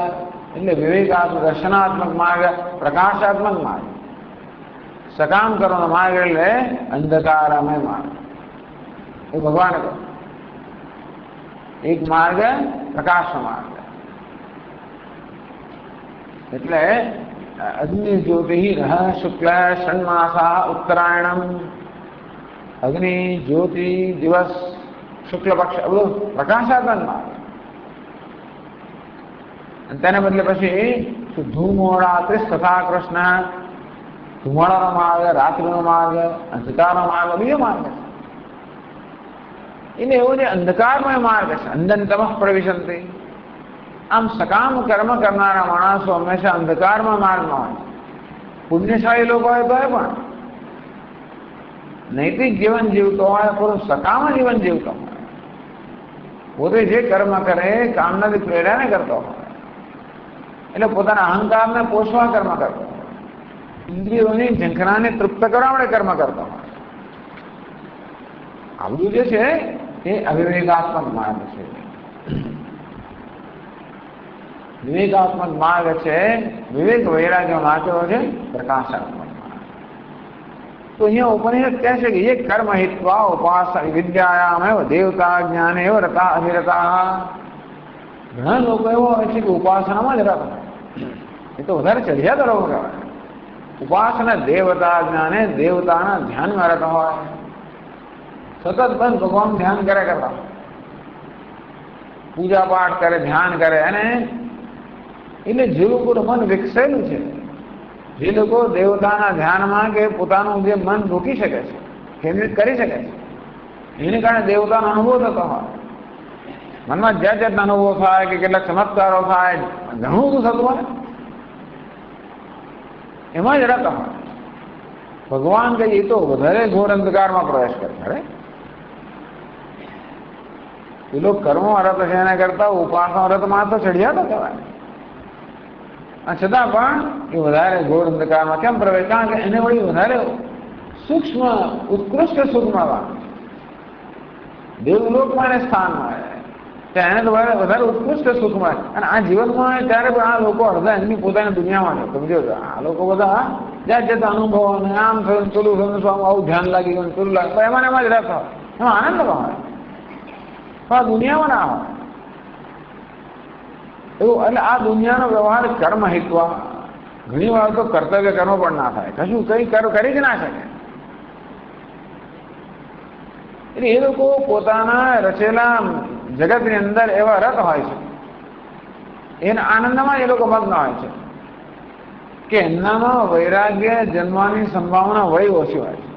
એટલે વિવેકાત્મક દર્શનાત્મક માર્ગ, પ્રકાશાત્મક માર્ગ. સકામ કરવાનો માર્ગ એટલે અંધકારમય માર્ગ. એ ભગવાને કહ્યું. એક માર્ગ પ્રકાશનો માર્ગ. એટલે અગ્નિ જ્યોતિ રહ શુક્લ ષણમાસા ઉત્તરાયણમ. અગ્નિ જ્યોતિ દિવસ શુક્લ પક્ષ બધું પ્રકાશાત્મક માર્ગ. તેને બદલે પછી ધૂમોળાત્રિ તથા કૃષ્ણ, ધુમાડાનો માર્ગ, રાત્રિનો માર્ગ, અંધકારનો માર્ગ, બીજો માર્ગ છે. એટલે એવો જે અંધકારમય માર્ગ છે, અંધન તમઃ પ્રવિશંતિ. આમ સકામ કર્મ કરનારા માણસો હંમેશા અંધકારમાં માર્ગમાં હોય. પુણ્યશાળી લોકો હોય તો પણ નૈતિક જીવન જીવતો હોય, પરંતુ સકામ જીવન જીવતો હોય. પોતે જે કર્મ કરે કામનાથી પ્રેરણાને કરતો હોય, એટલે પોતાના અહંકારને પોષવા કર્મ કરતો હોય, ઇન્દ્રિયોની ઝંખનાને તૃપ્ત કરવા માટે કર્મ કરતો હોય. આ બધું જે છે એ અવિવેકાત્મક માર્ગ છે. વિવેકાત્મક માર્ગ છે, વિવેક વૈરાગ્ય માર્ગ છે પ્રકાશાત્મક માર્ગ. તો અહીંયા ઉપનિષદ કહે છે કે એ કર્મ હિત્વા ઉપાસ વિદ્યાયામ એવ દેવતા જ્ઞાન એવ રતા અવિરતા. ઘણા લોકો એવો હોય છે કે ઉપાસનામાં જ રત હોય, એ તો વધારે ચઢિયા તરફ કહેવાય. ઉપાસના દેવતા જ્ઞાને દેવતાના ધ્યાનમાં રહેતા હોય, સતત બંધ ભગવાન ધ્યાન કરે કરતા, પૂજા પાઠ કરે, ધ્યાન કરે. અને એટલે જે લોકોનું મન વિકસેલું છે, જે લોકો દેવતાના ધ્યાનમાં કે પોતાનું જે મન રોકી શકે છે, કેન્દ્રિત કરી શકે છે, એને કારણે દેવતાનો અનુભવ થતો હોય. મનમાં જાત જાતના અનુભવો થાય કે કેટલાક ચમત્કારો થાય, ઘણું બધું થતું હોય, એમાં જ રહેતા હોય. ભગવાન કહીએ તો વધારે ઘોર અંધકારમાં પ્રવેશ કરે. અરે પેલો કર્મો અરત છે એના કરતા ઉપાસના અરતમાં તો ચડિયા તો કહેવાય. છતાં પણ એ વધારે ઘોર અંધકારમાં કેમ પ્રવેશ? કારણ કે એને વળી વધારે સૂક્ષ્મ ઉત્કૃષ્ટ સુખ મળવાનું, દેવલોકમાં એને સ્થાન મળે, એને તો વધારે ઉત્કૃષ્ટ સુખ મળે. અને આ જીવનમાં ત્યારે પણ આ લોકો અડધા એમની પોતાની દુનિયામાં છે. સમજો, આ લોકો બધા જાત જાત અનુભવો અને આમ થયું, પેલું થયું, આવું ધ્યાન લાગી ગયું, પેલું લાગે, એમાં એમાં જ રહેતા હોય, એમાં આનંદ હોય, પણ આ દુનિયામાં ના હોય એવું. એટલે આ દુનિયાનો વ્યવહાર કર્મ હિત્વા. ઘણી વાર તો કર્તવ્ય કર્મ પણ ના થાય, કશું કઈ કરી જ ના શકે. એટલે એ લોકો પોતાના રચેલા જગતની અંદર એવા રત હોય છે, એના આનંદમાં એ લોકો મગ્ન હોય છે કે એમનામાં વૈરાગ્ય જન્મવાની સંભાવના વય ઓછી હોય છે.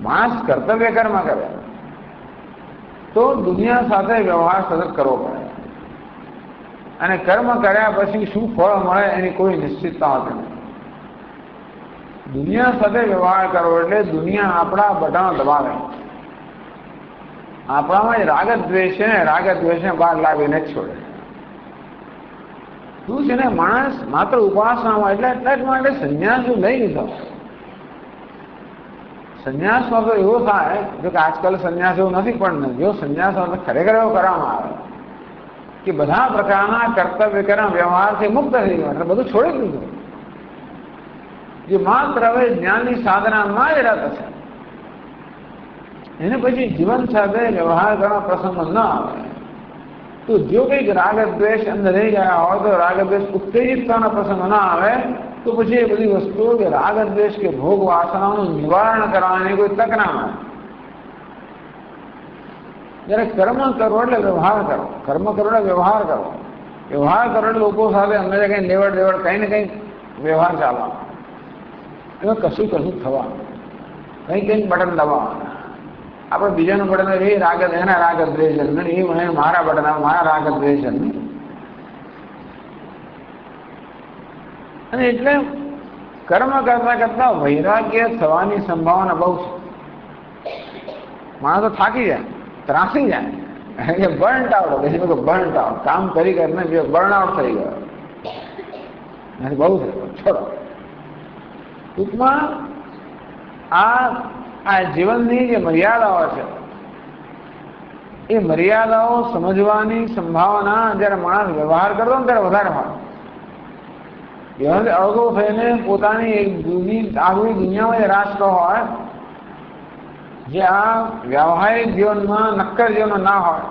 માણસ કર્તવ્ય કર્મ કરે તો દુનિયા સાથે વ્યવહાર સતત કરવો પડે, અને કર્મ કર્યા પછી શું ફળ મળે એની કોઈ નિશ્ચિતતા હોતી નથી. દુનિયા સાથે વ્યવહાર કરવો એટલે દુનિયા આપણા બધાનો દબાવે, આપણામાં રાગ દ્વેષ છે ને, રાગ દ્વેષને બહાર લાવીને જ છોડે. શું છે ને, માણસ માત્ર ઉપાસનામાં એટલા જ માટે સંન્યાસ લઈ લીધો. સંન્યાસમાં તો એવો થાય, જો કે આજકાલ સંન્યાસ એવું નથી, પણ જો સંન્યાસ ખરેખર એવો કરવામાં આવે કે બધા પ્રકારના કર્તવ્ય કર્મ વ્યવહારથી મુક્ત થઈ ગયો, એટલે બધું છોડી દીધું. જે માત્ર હવે જ્ઞાનની સાધનામાં જ રત છે, એને પછી જીવન સાથે વ્યવહાર કરવા પ્રસંગ ન આવે. તો જો કંઈક રાગ દ્વેષ અંદર રહી ગયા હોય તો રાગ દ્વેષ ઉત્તેજિત થવાના પ્રસંગ ના આવે, તો પછી એ બધી વસ્તુઓ કે રાગ દ્વેષ કે ભોગ વાસનાઓનું નિવારણ કરવાની કોઈ તક ના મળે. જયારે કર્મ કરો એટલે વ્યવહાર કરો, કર્મ કરો એટલે વ્યવહાર કરો, વ્યવહાર કરો એટલે લોકો સાથે હંમેશા કંઈ લેવડ દેવડ કંઈ ને કંઈક વ્યવહાર ચાલવાનો, એમાં કશું થવાનું, કંઈક બટન દબાવવાના. આપણે બીજાનું બટન એ રાગ, એના રાગ દ્વેષ જન્મ, એ મારા બટન, મારા રાગ દ્વેષ જન્મ. અને એટલે કર્મ કરતા કરતા વૈરાગ્ય થવાની સંભાવના બહુ છે. માણસ તો થાકી જાય, ત્રાસી જાય, બર્ન્ટ આઉટ, બર્ન્ટ આઉટ, કામ કરી કરીને બર્ન આઉટ થઈ ગયો, બહુ છે, છોડો. ટૂંકમાં આ જીવનની જે મર્યાદાઓ છે, એ મર્યાદાઓ સમજવાની સંભાવના જ્યારે માણસ વ્યવહાર કરતો ને ત્યારે વધારે હોય. વ્યવહાર અળગો થઈને પોતાની એક આગવી દુનિયામાં રાસ્તો હોય, જે આ વ્યવહારિક જીવનમાં નક્કર જીવન ના હોય,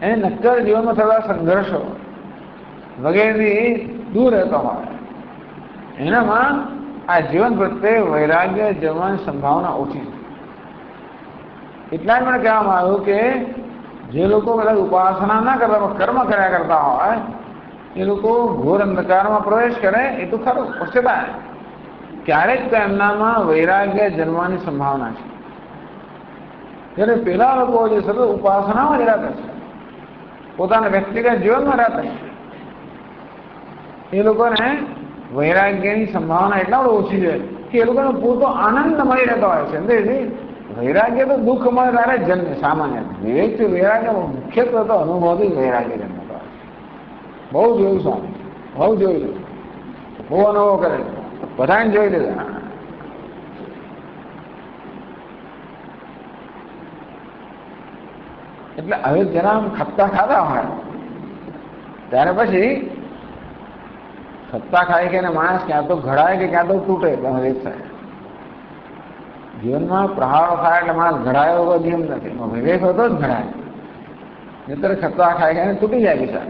એને નક્કર જીવનમાં થતા સંઘર્ષો વગેરેથી દૂર રહેતો હોય એનામાં આ જીવન પ્રત્યે વૈરાગ્ય જમવાની સંભાવના ઓછી છે. એટલા જ મને કહેવામાં આવ્યું કે જે લોકો કદાચ ઉપાસના ના કરતા કર્મ કર્યા કરતા હોય એ લોકો ઘોર અંધકારમાં પ્રવેશ કરે એ તો ખરું પછતા ક્યારેક તો એમનામાં વૈરાગ્ય જન્મવાની સંભાવના છે. જ્યારે પેલા લોકો જે સતત ઉપાસનામાં જ રહેતા છે, પોતાના વ્યક્તિગત જીવનમાં રહેતા છે, એ લોકોને વૈરાગ્યની સંભાવના એટલા બધું ઓછી છે કે એ લોકોને પૂરતો આનંદ મળી રહેતો હોય છે. વૈરાગ્ય તો દુઃખમય તારે જન્મે સામાન્ય. વિવેકથી વૈરાગ્ય મુખ્યત્વે તો અનુભવથી વૈરાગ્ય જન્મતો હોય છે. બહુ જોયું સ્વામી, બહુ જોયું, બહુ અનુભવ કરે, બધાને જોઈ લીધા. એટલે હવે જરા ખપ્તા ખાતા હોય ત્યારે પછી ખપ્તા ખાય કે માણસ ક્યાં તો ઘડાય કે ક્યાં તો તૂટે તમે એક થાય. જીવનમાં પ્રહારો થાય એટલે માણસ ઘડાય એવો નિયમ નથી. વિવેક હતો જ ઘડાય, નહીતર ખપ્તા ખાય કે તૂટી જાય બિચાર.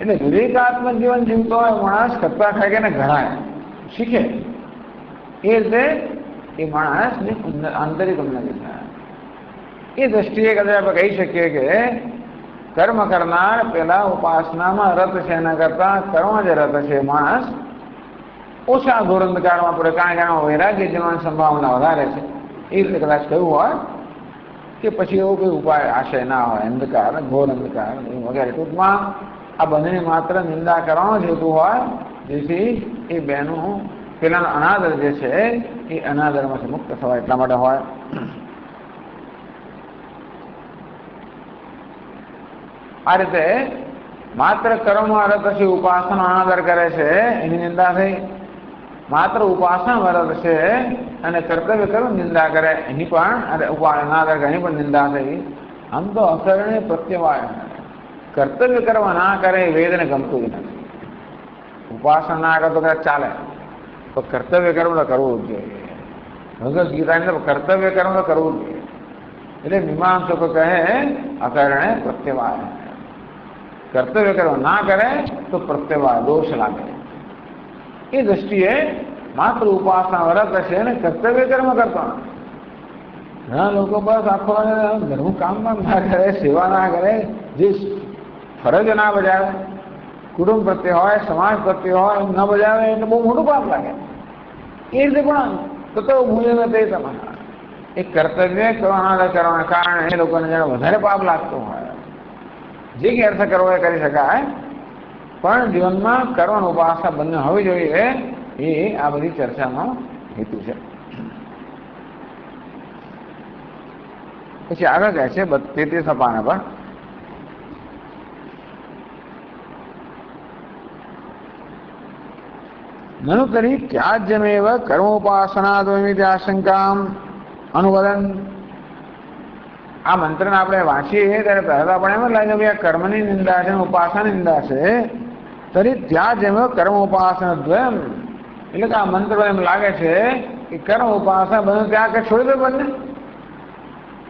એટલે વિવેકાત્મક જીવન જીવતો હોય માણસ ખપ્તા ખાય કે ઘડાય શીખે એ રીતે એ માણસની આંતરિક ઉન્નતિ થાય. એ દ્રષ્ટિએ કદાચ આપણે કહી શકીએ કે કર્મ કરનાર પેલા ઉપાસનામાં રત છે એના કરતા કર્મ જે રત છે માણસ ઓછા ઘોર અંધકારમાં પડે, કારણ કે એમાં વૈરાગ્ય જન્મવાની સંભાવના વધારે છે. એ રીતે કદાચ કહ્યું હોય કે પછી એવો કોઈ ઉપાય આશય ના હોય, અંધકાર ઘોર અંધકાર વગેરે. ટૂંકમાં આ બંનેની માત્ર નિંદા કરવાનો જ હેતુ હોય જેથી એ બહેનો પેલાનો અનાદર જે છે એ અનાદરમાંથી મુક્ત થવા એટલા માટે હોય. આ રીતે માત્ર કર્મમાં રત છે, ઉપાસનો અનાદર કરે છે એની નિંદા થઈ. માત્ર ઉપાસનામાં રત છે અને કર્તવ્ય કર્મ નિંદા કરે એની પણ અનાદર કરે એની પણ નિંદા થઈ. આમ તો અકરણે પ્રત્યવાય. કર્તવ્ય કર્મ ના કરે વેદને ગમતું જ નથી. ઉપાસના ના કરે તો કદાચ ચાલે, તો કર્તવ્ય કર્મ તો કરવું જ જોઈએ. ભગવદ્ ગીતાની અંદર કર્તવ્ય કર્મ તો કરવું જ જોઈએ. એટલે મીમાંસકો કહે અકરણે પ્રત્યવાય. કર્તવ્ય કર્મ ના કરે તો પ્રત્યવાય દોષ લાગે. એ દ્રષ્ટિએ માત્ર ઉપાસના વ્રત છે ને કર્તવ્ય કર્મ કરતા. ઘણા લોકો બસ આખો ઘરનું કામ ના કરે, સેવા ના કરે, જે ફરજ ના બજાવે, કુટુંબ પ્રત્યે હોય, સમાજ પ્રત્યે હોય, ન બજાવે એટલે બહુ મોટું પાપ લાગે. એ રીતે પણ તો મૂલ્ય તે તમારા એ કર્તવ્ય કરવાના કારણે એ લોકોને જયારે વધારે પાપ લાગતો હોય. જે અર્થ કરવો એ કરી શકાય, પણ જીવનમાં કર્મ ઉપાસના બંને હોવી જોઈએ એ આ બધી ચર્ચાનો હેતુ છે. પછી આગળ કહે છે 33 પાના પર નનુ તરી ત્યાજ્યમેવ કર્મોપાસનાદ્વૈમિતિ આશંકામ અનુવદન. આ મંત્રને આપણે વાંચીએ ત્યારે પહેલા પણ એમ જ લાગે ભાઈ આ કર્મની નિંદા છે, ઉપાસનાની નિંદા છે. તરી ત્યાજ્યમેવ કર્મોપાસનાદ્વયમ, એટલે કે આ મંત્ર એમ લાગે છે કે કર્મ ઉપાસના બંને ત્યાગ કે છોડી દે બંને.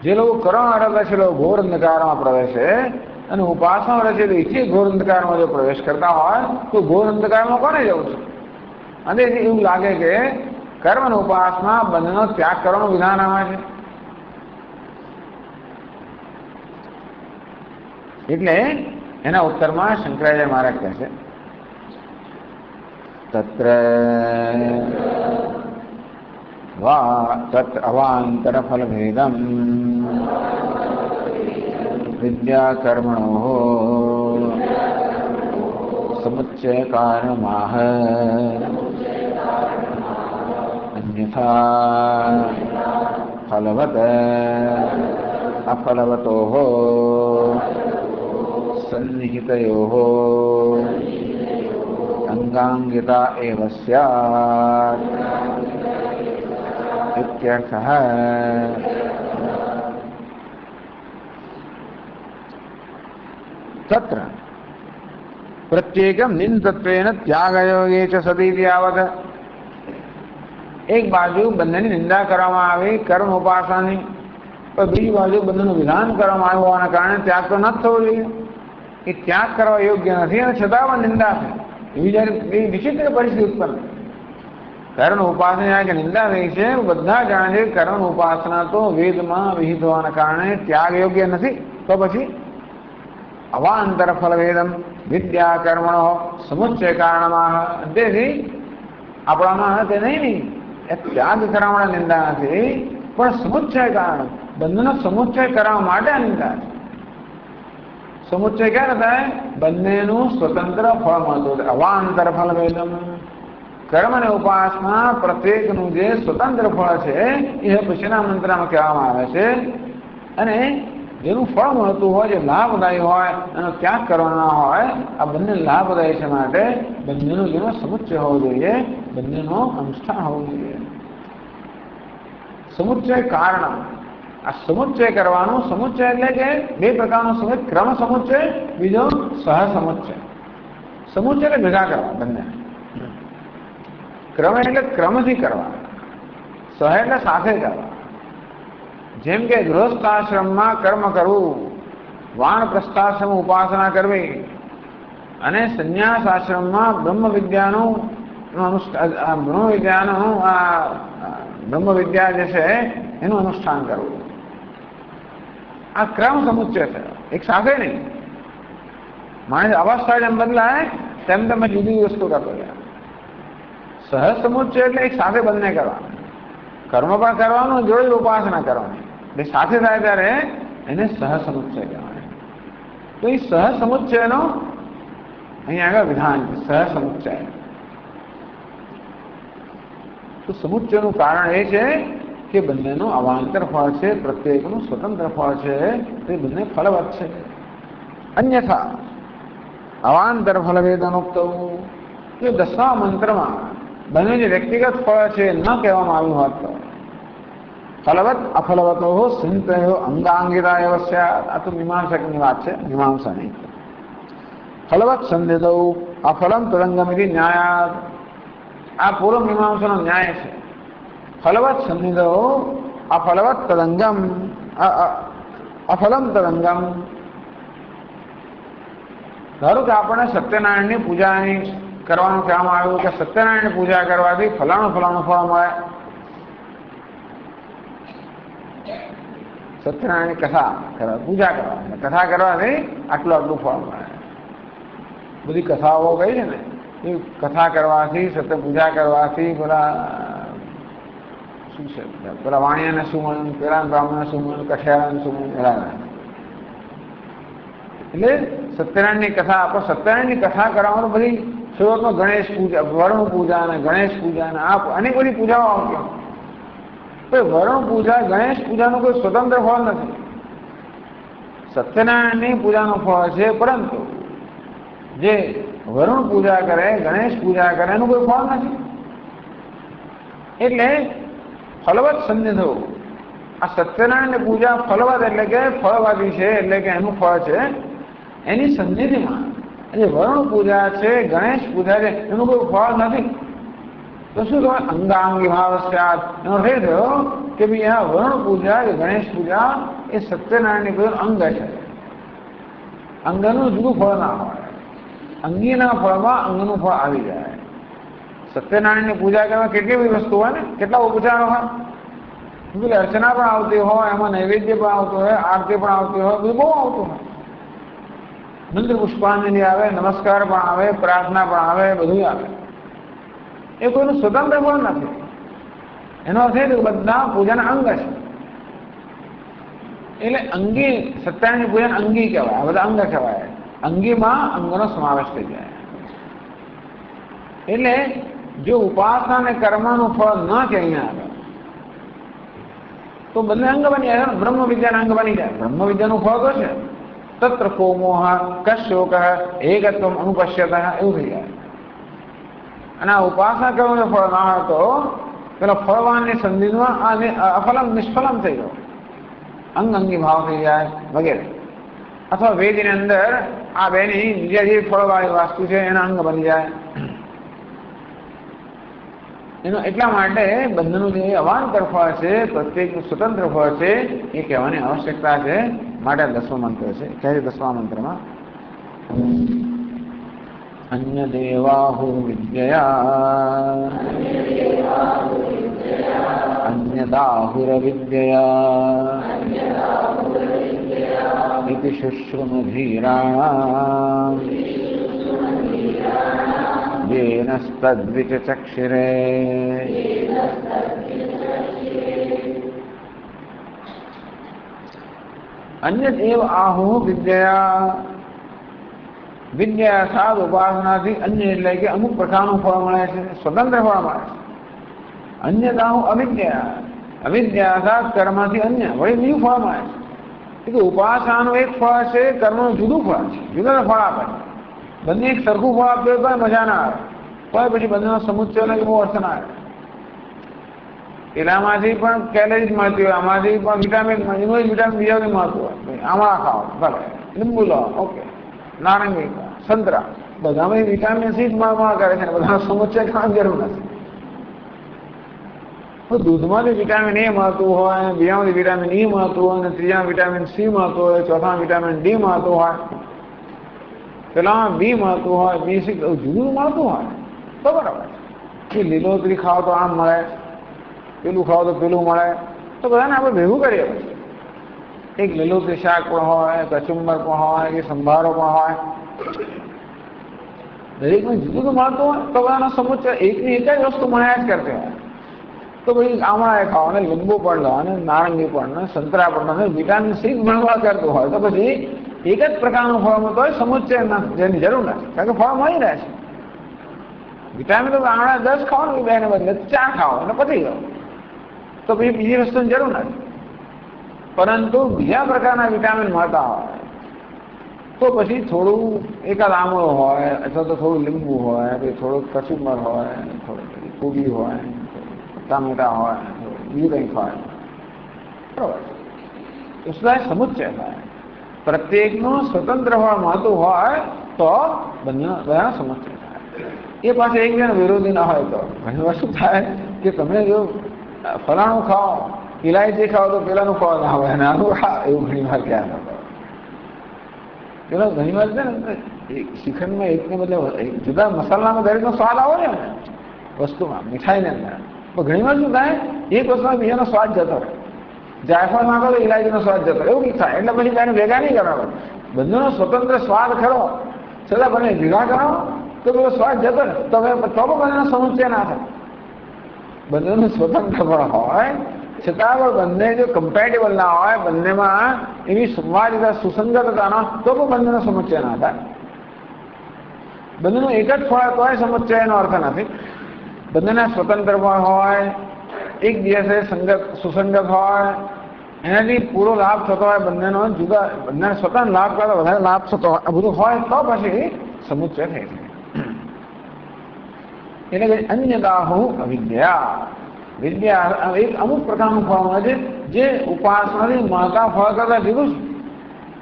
જે લોકો કર્મ રચે છે લોકો ઘોર અંધકારમાં પ્રવેશે અને ઉપાસના રચે એથી ઘોર અંધકારમાં જો પ્રવેશ કરતા હોય તો ઘોર અંધકારમાં કોને જવું છે? અને એવું લાગે કે કર્મ અને ઉપાસના બંનેનો ત્યાગ કરવાનું વિધાન આમાં છે. એટલે એના ઉત્તરમાં શંકરાચાર્ય મહારાજ કહે છે તત્ર અવાંતર ફલ ભેદમ વિદ્યા કર્મણો સમુચ્ચય કારણમાહ અન્યથા ફલવત અફલવતો સન્નિહિતયો અંગાંગિતા એવ સ્યાત ઇત્યર્થઃ. તત્ર પ્રત્યેકમ નિંદત્વેન ત્યાગયોગે ચ સતીતિ આવત. એક બાજુ બંનેની નિંદા કરવામાં આવી કર્મ ઉપાસનાની, પણ બીજી બાજુ બંનેનું વિધાન કરવામાં આવ્યું હોવાના કારણે ત્યાગ તો ન થવો જોઈએ. એ ત્યાગ કરવા યોગ્ય નથી અને છતાં પણ નિંદા છે. એવી જયારે એ વિચિત્ર પરિસ્થિતિ ઉત્પન્ન. કર્મ ઉપાસના કે નિંદા થઈ છે. બધા જાણે છે કર્મ ઉપાસના તો વેદમાં વિહિત હોવાના કારણે ત્યાગ યોગ્ય નથી. તો પછી અવાંતર ફલ વેદમ વિદ્યા કર્મણો સમુચ્ચય કારણમાં તેથી આપણામાં તે નહીં એ ત્યાગ કરવા માટે નિંદા નથી, પણ સમુચ્ચય કારણ બંનેનો સમુચ્ચય કરવા માટે નિંદા છે. સમુચ્ચય ક્યારે થાય? બંનેનું સ્વતંત્ર ફળ મળતું. અવાંતર ફલ વેદમ કર્મ અને ઉપાસના પ્રત્યેકનું જે સ્વતંત્ર ફળ છે એ પછીના મંત્રમાં કહેવામાં આવે છે. અને જેનું ફળ મળતું હોય, જે લાભદાયી હોય એનો ત્યાગ કરવાના હોય, આ બંને લાભદાયી છે માટે બંનેનો જેનો સમુચ્ચય હોવો જોઈએ, બંનેનો અનુષ્ઠાન હોવું જોઈએ. સમુચ્ચય કારણ આ સમુચ્ચય કરવાનું. સમુચ્ચય એટલે કે બે પ્રકારનો સમુચ્ચય, ક્રમ સમુચ્ચય, બીજો સહ સમુચ્ચય. સમુચ્ચય એટલે ભેગા કરવા બંને. ક્રમ એટલે ક્રમથી કરવા, સહ એટલે સાથે કરવા. જેમ કે ગૃહસ્થાશ્રમમાં કર્મ કરવું, વાનપ્રસ્થાશ્રમ ઉપાસના કરવી અને સંન્યાસ આશ્રમમાં બ્રહ્મ વિદ્યા જે છે એનું અનુષ્ઠાન કરવું. આ ક્રમ સમુચ્ચય છે, એક સાથે નહીં. માણસ અવસ્થા જેમ બદલાય તેમ તમે જુદી વસ્તુ કરતો જાય. સહ સમુચ્ચય એટલે એક સાથે બંને કરવાનું, કર્મ પણ કરવાનું, જોડે ઉપાસના કરવાની. બે સાથે થાય ત્યારે એને સહ સમુચ્ચય કહેવાય. તો એ સહ સમુચ્ચયનો અહીંયા આગળ વિધાન છે. સહ સમુચ્ચય તો સમુચ્ચયનું કારણ એ છે કે બંનેનું અવાંતર ફળ છે, પ્રત્યેકનું સ્વતંત્ર ફળ છે, તે બંને ફળવત છે. અન્યથા અવાંતર ફળ વેદનોક્ત કે 10મા મંત્રમાં બંને જે વ્યક્તિગત ફળ છે ન કહેવામાં આવ્યું હોત તો ફલવત અફલવતો સંતયો અંગાંગિતા સ્યાત. આ તો મીમાંસકની વાત છે, મીમાંસા નહીં. ફલવત સંધિતો અફલમ તદંગમિતિ ન્યાયાત. આ પૂર્વ મીમાંસાનો ન્યાય છે. ફલવત સંધિતો અફલવત તદંગમ અફલમ તદંગમ. ધારો કે આપણે સત્યનારાયણની પૂજાની કરવાનું કહેવામાં આવ્યું કે સત્યનારાયણની પૂજા કરવાથી ફલાણું ફળ મળે. સત્યનારાયણની કથા કરવા, પૂજા કરવા, કથા કરવાથી આટલું ફળ મળે. બધી કથાઓ કઈ છે ને એ કથા કરવાથી, સત્ય પૂજા કરવાથી શું છે પેલા વાણિયાને સુમન, પેલા બ્રાહ્મણને સુમન, કઠિયારાને સુમન, એટલે સત્યનારાયણની કથા. આપણે સત્યનારાયણની કથા કરવાનું બધી શરૂઆતમાં ગણેશ પૂજા, વરુણ પૂજા અને ગણેશ પૂજા અને અનેક બધી પૂજાઓ આવતી. વરુણ પૂજા, ગણેશ પૂજાનું કોઈ સ્વતંત્ર ફળ નથી. સત્યનારાયણની પૂજાનું ફળ છે, પરંતુ જે વરુણ પૂજા કરે, ગણેશ પૂજા કરે એનું કોઈ ફળ નથી. એટલે ફલવત સંધિતો આ સત્યનારાયણની પૂજા ફલવત એટલે કે ફળવાદી છે, એટલે કે એનું ફળ છે. એની સન્નિધિમાં જે વરુણ પૂજા છે, ગણેશ પૂજા છે એનું કોઈ ફળ નથી. તો શું કહેવાય? અંગાંગી ભાવ સ્યાત. એનો અર્થ એ થયો કે ભાઈ આ વરુણ પૂજા કે ગણેશ પૂજા એ સત્યનારાયણની પૂજાનું અંગ છે. અંગનું જુદું ફળ ના હોય. અંગીના ફળમાં અંગનું ફળ આવી જાય. સત્યનારાયણની પૂજા કરવા કેટલી બધી વસ્તુ હોય ને, કેટલા ઉપચારો હોય. બીજું અર્ચના પણ આવતી હોય, એમાં નૈવેદ્ય પણ આવતું હોય, આરતી પણ આવતી હોય, બધું બહુ આવતું હોય. મંત્ર પુષ્પાંજલિ આવે, નમસ્કાર પણ આવે, પ્રાર્થના પણ આવે, બધું આવે. એ કોઈનું સ્વતંત્ર ફળ નથી. એનો અર્થ એ કે બધા પૂજાના અંગ છે. એટલે અંગી સત્યનારાયણની પૂજાના અંગી કહેવાય, આ બધા અંગ કહેવાય. અંગીમાં અંગનો સમાવેશ થઈ જાય. એટલે જો ઉપાસના અને કર્મનું ફળ ન કે અહીંયા આવે તો બંને અંગ બની જાય. બ્રહ્મ વિદ્યાના અંગ બની જાય. બ્રહ્મ વિદ્યાનું ફળ તો છે તત્ર કો મોહ કશોક એકત્વમ અનુપશ્યત, એવું થઈ જાય. અને આ ઉપાસના કરવાનું ફળ ના હોય તો પેલા ફળવાનની સંધિમાં અફલમ નિષ્ફલમ થઈ ગયો, અંગી ભાવ થઈ જાય વગેરે. અથવા વેદની અંદર આ બેની બીજા જે ફળવાળી વસ્તુ છે એના અંગ બની જાય. એનો એટલા માટે બંધનું જે અવાંતર ફળ છે, પ્રત્યેકનું સ્વતંત્ર ફળ છે, એ કહેવાની આવશ્યકતા છે. માટે 10મો મંત્ર છે. કહે 10મા મંત્રમાં અન્ય દેવાહુ વિદ્યયા અન્યદાહુર વિદ્યયા ઇતિ શુશ્રુમધીરાણામ येनस्तद्विचक्षिरे अन्य देव आहु विद्या विद्या साध उपासना थी अन्य એટલે કે અમુક પ્રકારનું ફળ મળે છે, સ્વતંત્ર ફળ મળે છે. અન્ય દાહુ અવિદ્યા, અવિદ્યા સાધ કર્મથી અન્ય વળી બીજું ફળ મળે છે. કે ઉપાસનાનું એક ફળ છે, કર્મનું જુદું ફળ છે, જુદા ફળ આપે. બંને એક સરખું ફળ આપ્યું તો મજા ના આવે, કોઈ પછી બંનેનો સમુચ્ચયનો બહુ અર્થ ના આવે. પેલામાંથી પણ કેલરીઝ મળતી હોય, આમાંથી પણ વિટામિન, એનું વિટામિન બીજાથી મળતું હોય. આમળા ખાઓ ભલે, લીંબુ લો ઓકે, નારંગી, સંતરા, બધામાં વિટામિન સી જ મળવા કરે છે, બધાનો સમુચ્ચય ખાવાની જરૂર નથી. તો દૂધમાંથી વિટામિન એ મળતું હોય, બીજામાંથી વિટામિન ઈ મળતું હોય, અને ત્રીજામાં વિટામિન સી મળતું હોય, ચોથામાં વિટામિન ડી મળતું હોય, પેલામાં બી મળતું હોય, બી સી જુદું મળતું હોય તો બરાબર. એ લીલોતરી ખાઓ તો આમ મળે, પેલું ખાઓ તો પેલું મળે, તો બધાને આપણે ભેગું કરીએ. એક લીલોતરી શાક પણ હોય, કચુંબર પણ હોય, કે સંભારો પણ હોય, દરેકમાં જુદું જુદું મળતું હોય તો બધાનો સમુચ્ચય એકની એક જ વસ્તુ મળ્યા જ કરતી હોય. તો ભાઈ આમળા એ ખાઓ, અને લીંબુ પણ લો, અને નારંગી પણ, સંતરા પણ, અને વિટામિન સી મળવા કરતું હોય તો પછી એક જ પ્રકારનું ફળ મળતો હોય, સમુચ્ચય જેની જરૂર નથી, કારણ કે ફળ મળી રહે છે. વિટામિન તો આમળા 10 ખાઓ ને, બેને બદલે 4 ખાઓ અને પતી ગયો, તો પછી બીજી વસ્તુની જરૂર નથી. પરંતુ બીજા પ્રકારના વિટામિન મળતા હોય તો પછી થોડું એકાદ આમળો હોય, અથવા તો થોડું લીંબુ હોય, પછી થોડુંક કચુંબર હોય, થોડું કોબી હોય, ટામેટા હોય, બીજું કંઈક હોય, બરાબર. उसका समुच्चय है. प्रत्येकનું સ્વતંત્ર ફળ મળતું હોય તો બંનેનો સમુચ્ચય થાય. એ પાસે એકબીજાના વિરોધી ના હોય તો ઘણી વાર શું થાય કે તમે જો ફલાણું ખાઓ, ઇલાયચી ખાઓ તો પેલાનું ફળ ના હોય, અને આનું ખા, એવું ઘણી વાર ક્યાં થતો. પેલો ઘણી વાર છે ને શ્રીખંડમાં એકને બદલે જુદા મસાલામાં દરેકનો સ્વાદ આવો ને વસ્તુમાં, મીઠાઈને અંદર, તો ઘણી વાર શું થાય એક વસ્તુમાં બીજાનો સ્વાદ જતો રહે. જાયફળ નાખો તો ઇલાયચીનો સ્વાદ જતો, એવું કંઈક થાય. એટલે પછી તેને ભેગા નહીં કરવા, બંનેનો સ્વતંત્ર સ્વાદ ખરો, છતાં બંને ભેગા કરો તો પેલો સ્વાદ જતો ને, તો પણ બંનેનો સમુચ્ચય ના થાય. બંનેનું સ્વતંત્ર પણ હોય છતાં પણ બંને જો કમ્પેટેબલ ના હોય, બંનેમાં એવી સંવાદિતા, સુસંગતતા ના, તો પણ બંનેનો સમુચ્ચય ના થાય. બંનેનું એક જ ફળ તોય સમુચ્ચયનો અર્થ નથી. બંનેના સ્વતંત્ર પણ હોય, એક દિવસે સુસંગત હોય, એનાથી પૂરો લાભ થતો હોય, બંનેનો જુદા, બંને સ્વતંત્ર લાભ કરતા વધારે લાભ થતો હોય, બધું હોય તો પછી સમુચ્ચય થઈ જાય. એટલે કે અન્યદાહુ અવિદ્યા, વિદ્યા એક અમુક પ્રકારનું ફળ મળે છે જે ઉપાસનાથી મળતા ફળ કરતા જુદું છે.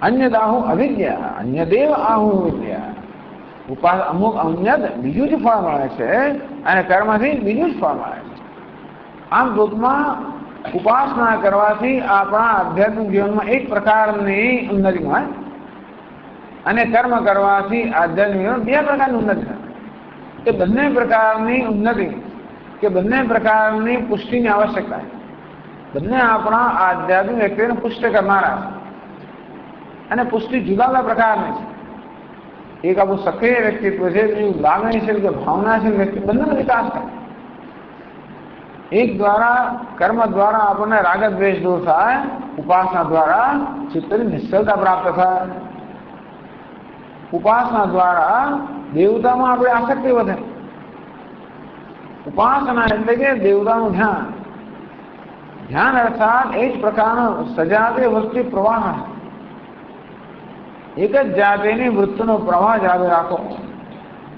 અન્યદાહુ અવિદ્યા, અન્ય દેવ આહુ વિદ્યા. અમુક અન્ય બીજું જ ફળ મળે છે, અને કર્મથી બીજું જ ફળ મળે છે. આમ ટૂંકમાં ઉપાસના કરવાથી આપણા આધ્યાત્મિક જીવનમાં એક પ્રકારની ઉન્નતિ મળે, અને કર્મ કરવાથી આધ્યાત્મિક જીવન બે પ્રકારની ઉન્નતિ થાય. એ બંને પ્રકારની ઉન્નતિ કે બંને પ્રકારની પુષ્ટિની આવશ્યકતા છે. બંને આપણા આધ્યાત્મિક વ્યક્તિને પુષ્ટ કરનારા છે, અને પુષ્ટિ જુદા જુદા પ્રકારની છે. એક આપણું સક્રિય વ્યક્તિત્વ છે, બીજું લાગણીશીલ કે ભાવનાશીલ વ્યક્તિ, બંનેનો વિકાસ થાય. એક દ્વારા કર્મ દ્વારા આપણને રાગ દ્વેષ દૂર થાય, ઉપાસના દ્વારા ચિત્તની નિશ્ચલતા પ્રાપ્ત થાય. ઉપાસના દ્વારા દેવતામાં આપણે આસક્તિ વધે. ઉપાસના એટલે કે દેવતાનું ધ્યાન. ધ્યાન અર્થાત એ જ પ્રકારનો સજાતે વૃત્તિ પ્રવાહ, એક જ જાતિની વૃત્તિનો પ્રવાહ જાવે રાખો.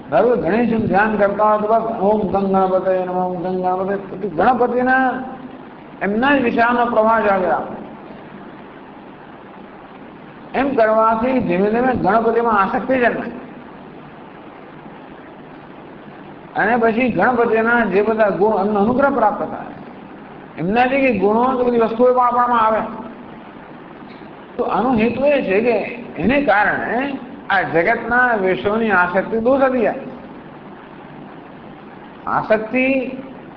ધારો ગણેશનું ધ્યાન કરતા હોય તો બસ ઓમ ગંગાપતે નમઃ, ઓમ ગંગાપતે, ગણપતિના એમના જ વિચારનો પ્રવાહ જાવે રાખો. એમ કરવાથી ધીમે ધીમે ગણપતિમાં આસક્તિ જન્મે. અને પછી ગણપતિના જે બધા ગુણ એમનો અનુગ્રહ પ્રાપ્ત થાય, એમનાથી કે ગુણો કે બધી વસ્તુઓ પણ આપણામાં આવે. તો આનો હેતુ એ છે કે એને કારણે આ જગતના વિષયોની આસક્તિ દૂર થતી જાય. આસક્તિ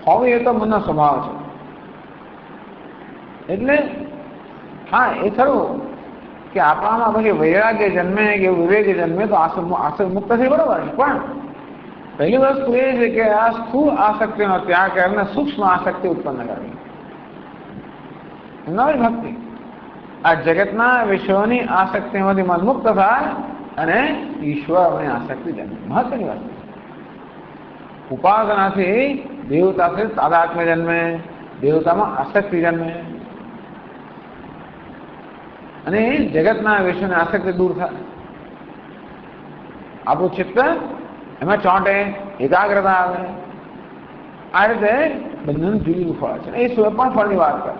હોવી એ તો મનનો સ્વભાવ છે. એટલે હા, એ ખરું કે આપણામાં પછી વૈરાગ્ય જન્મે કે વિવેક જન્મે તો આસક્ત મુક્ત થઈ, બરોબર છે. પણ પહેલી વસ્તુ એ છે કે આ સ્થૂળ આસક્તિનો ત્યાગ કરીને સૂક્ષ્મ આસક્તિ ઉત્પન્ન કરવી. નવી ભક્તિ આ જગતના વિષયોની આસક્તિમાંથી મન મુક્ત થાય અને ઈશ્વરની આસક્તિ જન્મે. મહત્વની વાત. ઉપાસનાથી દેવતાથી તાદાત્મ્ય જન્મે, દેવતામાં આસક્તિ જન્મે અને જગતના વિષયોની આસક્તિ દૂર થાય. આપણું ચિત્ત એમાં ચોંટે, એકાગ્રતા આવે. આ રીતે બંધન જુદું ફળ છે. એ સિવાય પણ ફળની વાત કરે.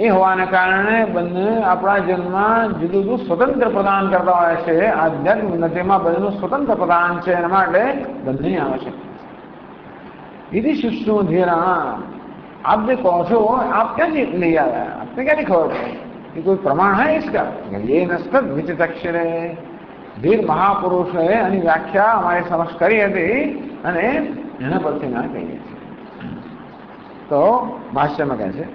એ હોવાને કારણે બંને આપણા જન્મમાં જુદું જુદું સ્વતંત્ર પ્રદાન કરતા હોય છે. આધ્યાત્મિક ઉન્નતિમાં બંનેનું સ્વતંત્ર પ્રદાન છે. એના માટે બંનેની આવશ્યક यदि शिष्यों धीरा आप जो कहो છો आप क्या ले आया, आपने क्या नहीं खबर पड़ी कि कोई प्रमाण है इसका? ये नस्तद विचितक्षरे धीर महापुरुष है એની વ્યાખ્યા અમારી સમક્ષ કરી હતી અને એના પરથી ના કહીએ છીએ. તો ભાષ્યમાં કહે છે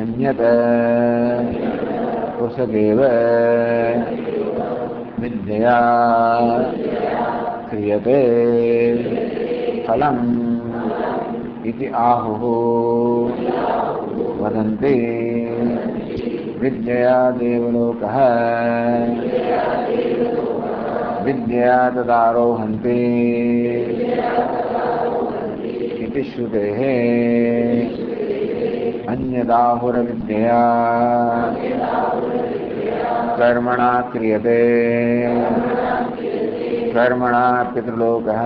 अन्यत पुरुषदेव विद्या क्रियते फलम् इति आहुः वदन्ति विद्या देवलोकः विद्या तदारोहन्ति इति श्रुतेः अन्यदाहुरविद्या कर्मणा क्रियते कर्मणा पितृलोकः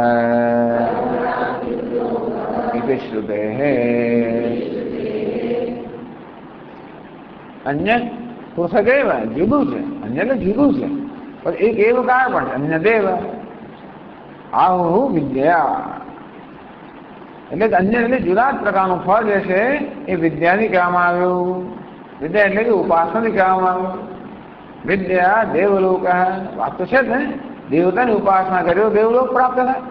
इति श्रुतेः. अन्य पुरुषदेव जुदू છે, અન્ય એટલે જુદું છે, પણ એક એવું કારણ પણ છે અન્ય દેવ આહુ વિદ્યા એટલે અન્ય એટલે જુદા જ પ્રકારનું ફળ જે છે એ વિદ્યાથી કહેવામાં આવ્યું. વિદ્યા એટલે કે ઉપાસનાથી કહેવામાં આવ્યું. વિદ્યા દેવલોક વાત તો છે જ ને, દેવતાની ઉપાસના કર્યો દેવલોક પ્રાપ્ત થાય.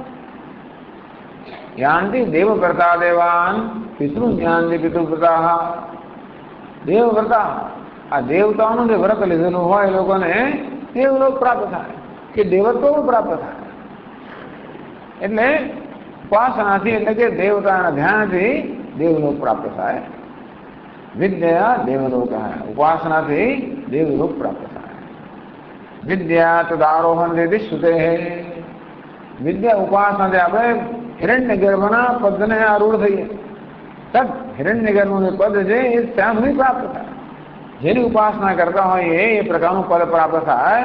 યાંતિ દેવ કરતા દેવાન પિતૃ જ્ઞાનથી પિતૃવ્રતા દેવવ્રતા આ દેવતાઓનું જે વ્રત લીધેલું હોય એ લોકોને દેવલોક પ્રાપ્ત થાય કે દેવત્વ પ્રાપ્ત થાય. એટલે ઉપાસનાથી એટલે કે દેવતાના ધ્યાનથી દેવલોક પ્રાપ્ત થાય. વિદ્યા દેવલોક ઉપાસનાથી દેવલોક પ્રાપ્ત થાય. વિદ્યા તદારોહણ દેવી શ્રુતે વિદ્યા ઉપાસનાથી આપણે હિરણ્ય ગર્ભના પદને આરૂઢ થઈએ. તદ હિરણ્ય ગર્ભનું પદ છે એ ત્યાં સુધી પ્રાપ્ત થાય. જેની ઉપાસના કરતા હોઈએ એ પ્રકારનું પદ પ્રાપ્ત થાય.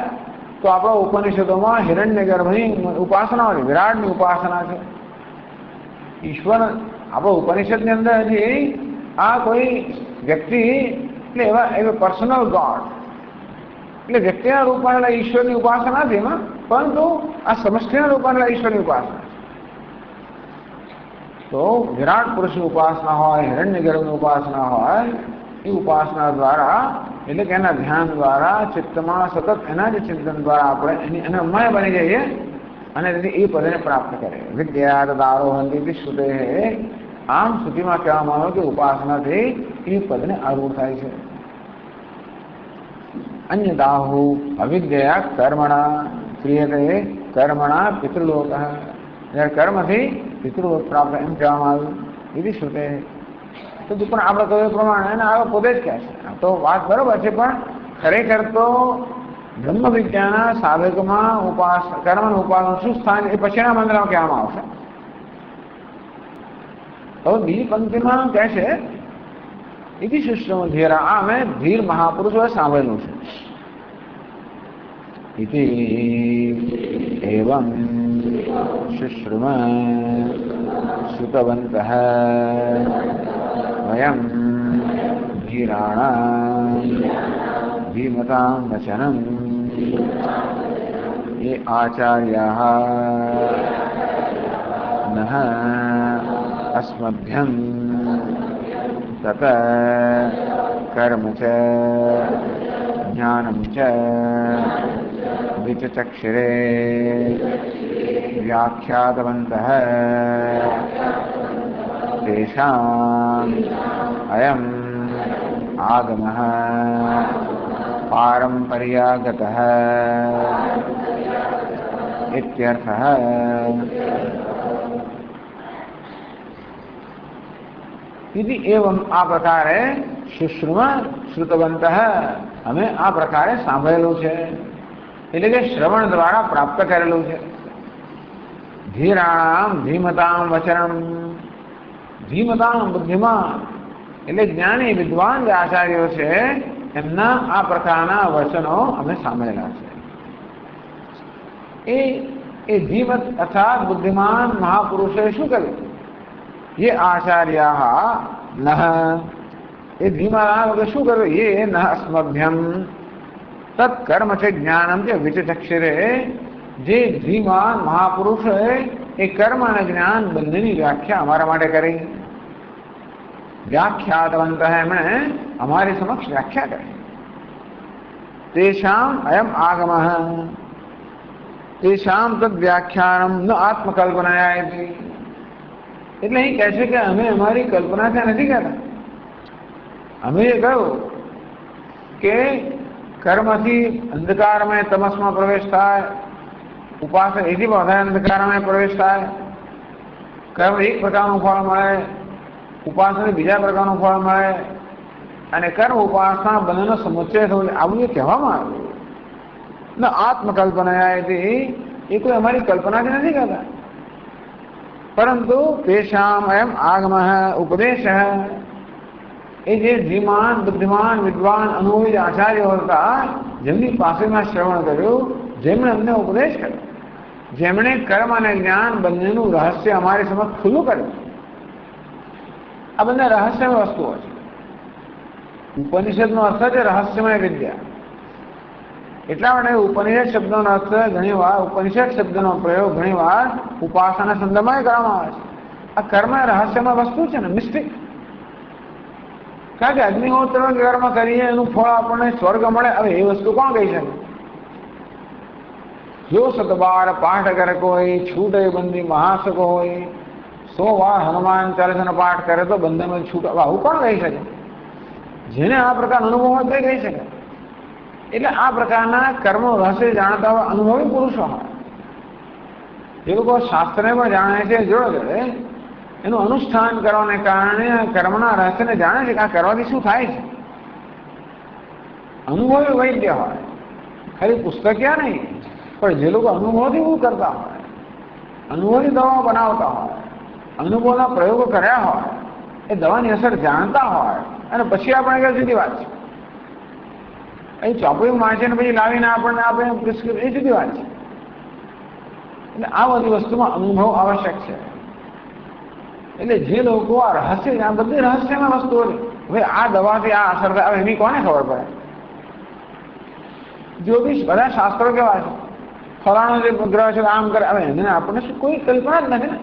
તો આપણા ઉપનિષદોમાં હિરણ્ય ગર્ભની ઉપાસના હોય, વિરાટની ઉપાસના છે. ઈશ્વર આપણો ઉપનિષદની અંદર હજી આ કોઈ વ્યક્તિ એટલે એવા પર્સનલ ગોડ એટલે વ્યક્તિના રૂપમાં ઈશ્વરની ઉપાસના નથી એમાં, પરંતુ આ સમષ્ટિના રૂપમાં ઈશ્વરની ઉપાસના. તો વિરાટ પુરુષની ઉપાસના હોય, હિરણ્ય ગર્ભની ઉપાસના હોય, એ ઉપાસના દ્વારા એટલે કે એના ધ્યાન દ્વારા ચિત્તમાં સતત એના જ ચિંતન દ્વારા આપણે એના મય બની જઈએ અને એ પદને પ્રાપ્ત કરે. વિદ્યા તદારોહંતિ શ્રુતે આમ શ્રુતિમાં કહેવામાં આવ્યું કે ઉપાસનાથી એ પદને આરૂઢ થાય છે. અન્ય દાહુ અવિદ્યા કર્મણા ક્રિયતે કર્મણા પિતૃલોક કર્મથી પિતૃલોક પ્રાપ્ત એમ કહેવામાં આવ્યું. એવી શ્રુતે તો પણ આપણે કહ્યું પ્રમાણે એને આ પોતે જ કહે છે. તો વાત બરોબર છે, પણ ખરેખર તો બ્રહ્મ વિદ્યાના સાધકમાં કર્મનું ઉપાસના શું સ્થાન એ પછીના મંત્રમાં કહેવામાં આવશે. તો બીજી પંક્તિમાં કહે છે એથી શિષ્યો ધીરા આ અમે ધીર મહાપુરુષોએ સાંભળેલું છે. ઇતિ એવં શુશ્રુમ શ્રુતવંતઃ વયં ધીરાણાં ધીમતાં વચનં ये आचार्याः नः अस्मभ्यं तत कर्म च ज्ञानं च विचचक्षिरे व्याख्यातवन्तः तेषाम् अयम् आगमः पारम्पर्यागतः इत्यर्थः। यदि एवं आ प्रकारे शुश्रुम श्रुतवन्तः हमें आ प्रकारे સાંભળેલું છે એટલે કે શ્રવણ દ્વારા પ્રાપ્ત કરેલું છે। ધીરાણામ ધીમતામ વચનમ, ધીમતામ બુદ્ધિમાન એટલે જ્ઞાની વિદ્વાન જે આચાર્યો છે એમના આ પ્રકારના વચનો અમે સાંભળેલા છે। એ ધીમત અર્થાત બુદ્ધિમાન મહાપુરુષે શું કર્યું? ये आचार्याः नः, ये धीमाना शू करो ये न अस्मभ्यम तत्कर्म से ज्ञानम के विचक्षरे जे धीमान महापुरुष है ये कर्म और ज्ञान बंधनी व्याख्या हमारा माटे करी। व्याख्यातवंत है मैं हमारे समक्ष व्याख्या करें। तेषाम अयम आगमः, तेषाम तद व्याख्यानम न आत्मकल्पनाया इति, એટલે અહીં કહે છે કે અમે અમારી કલ્પનાથી નથી કહેતા। અમે એ કહ્યું કે કર્મથી અંધકારમય તમસમાં પ્રવેશ થાય, ઉપાસના એથી વધારે અંધકારમય પ્રવેશ થાય, કર્મ એક પ્રકારનું ફળ મળે, ઉપાસનાથી બીજા પ્રકારનું ફળ મળે અને કર્મ ઉપાસના બંનેનો સમુચ્ચય થવો, આવું એ કહેવામાં આવ્યું। ન આત્મકલ્પના એ કોઈ અમારી કલ્પનાથી નથી કહેતા, परंतु तेषाम अयम आगमः उपदेशः, ये जे धीमान बुद्धिमान विद्वान अनुभवी आचार्य होता जेमनी पासे में श्रवण कर्યું, जेमणे अમને उपदेश કર્યો, जेमणे कर्म અને જ્ઞાન બંનેનું રહસ્ય અમારી સમક્ષ ખુલ્લું કર્યું। આ બંને રહસ્યમય વસ્તુઓ છે। ઉપનિષદનો અર્થ છે રહસ્યમય વિદ્યા। એટલા માટે ઉપનિષદ શબ્દનો અર્થ ઘણીવાર ઉપનિષદ શબ્દનો પ્રયોગ ઘણીવાર ઉપાસના સંદર્ભમાં કરવામાં આવે છે। આ કર્મ રહસ્યમાં વસ્તુ છે ને, મિસ્ટિક। કારણ કે અગ્નિહોત્ર કર્મ કરીએ એનું ફળ આપણને સ્વર્ગ મળે, હવે એ વસ્તુ કોણ કહી શકે? જો 100 પાઠ કરે કોઈ છૂટે બંધી મહાસકો હોય, 100 વાર હનુમાન ચાલીસાનો પાઠ કરે તો બંધનમાં છૂટ, આવું કોણ કહી શકે? જેને આ પ્રકારનો અનુભવ હોય તે કહી શકે। એટલે આ પ્રકારના કર્મ રહસ્ય જાણતા હોય અનુભવી પુરુષો હોય, એ લોકો શાસ્ત્રને પણ જાણે છે, જોડે જોડે એનું અનુષ્ઠાન કરવાને કારણે કર્મના રહસ્યને જાણે છે કે આ કરવાથી શું થાય છે। અનુભવી વૈદ્ય હોય, ખાલી પુસ્તકિયા નહીં, પણ જે લોકો અનુભવથી એવું કરતા હોય, અનુભવની દવાઓ બનાવતા હોય, અનુભવના પ્રયોગો કર્યા હોય, એ દવાની અસર જાણતા હોય અને પછી આપણે કઈ જુદી વાત છે। અહીં ચોપડી વાંચે ને પછી લાવીને આપણને આપે પ્રિસ્ક્રિપ્શન, એ જુદી વાત છે। એટલે આ બધી વસ્તુમાં અનુભવ આવશ્યક છે। એટલે જે લોકો આ રહસ્ય, આ બધી રહસ્યમાં વસ્તુઓ છે, હવે આ દવાથી આ અસર થાય, હવે એની કોને ખબર પડે? જ્યોતિષ બધા શાસ્ત્રો કેવા છે, ફલાણો જે ગ્રહ છે આમ કરે, હવે એને આપણને કોઈ કલ્પના જ નથી ને।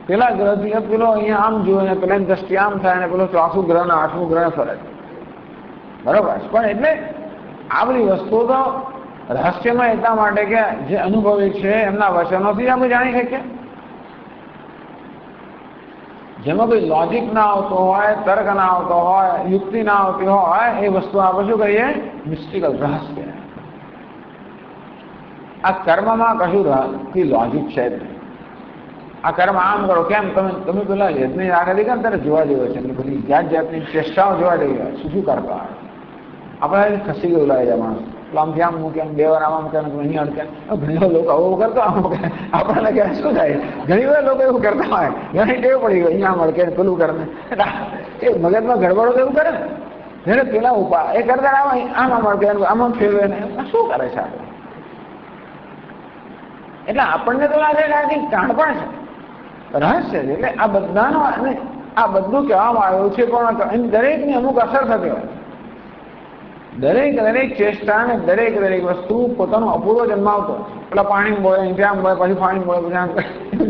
પેલા ગ્રહથી પેલો અહીંયા આમ જોવે ને પેલાની દ્રષ્ટિ આમ થાય ને પેલો 4થું ગ્રહ ને 8મું ગ્રહ ફરે, બરોબર? પણ એટલે આ બધી વસ્તુઓ તો રહસ્યમાં એટલા માટે કે જે અનુભવી છે એમના વચનોથી આપણે જાણી શકીએ। જેમાં કોઈ લોજિક ના આવતો હોય, તર્ક ના આવતો હોય, યુક્તિ ના આવતી હોય, એ વસ્તુ આપણે શું કહીએ? મિસ્ટિકલ, રહસ્ય। આ કર્મમાં કશું લોજિક છે જ નહીં। આ કર્મ આમ કરો, કેમ તમે પેલા યજ્ઞની આગળ દેખા ને ત્યારે જોવા જેવો છે, બધી જાત જાતની ચેષ્ટાઓ જોવા જેવી હોય, શું શું કરતા હોય। આપણે ખસી ગયું લાગે છે માણસ, આમથી આમ મૂકે, 2 વાર આમ મૂકે, અહીં અડકે। ઘણી વાર લોકો આવું કરતા આપણને ક્યારે શું થાય? ઘણી વાર લોકો એવું કરતા હોય, ઘણી ટેવ પડી ગઈ, અહીંયા મળકે પેલું કરે, એ મગજમાં ગડબડો તો એવું કરે ને, જેને પેલા ઉપા એ કરતા આમ મળકે, આમાં ફેરવે ને શું કરે છે આપણે? એટલે આપણને તો લાગે કે આ જાણ પણ છે, રહસ્ય છે। એટલે આ બધાનો આ બધું કહેવામાં આવ્યું છે, પણ દરેકની અમુક અસર થતી હોય। દરેક દરેક ચેષ્ટા ને દરેક દરેક વસ્તુ પોતાનો અપૂર્વ જન્માવતો. પેલા પાણી બોલે અહીંથી આમ બોલે, પછી પાણી બોલે, પછી આમ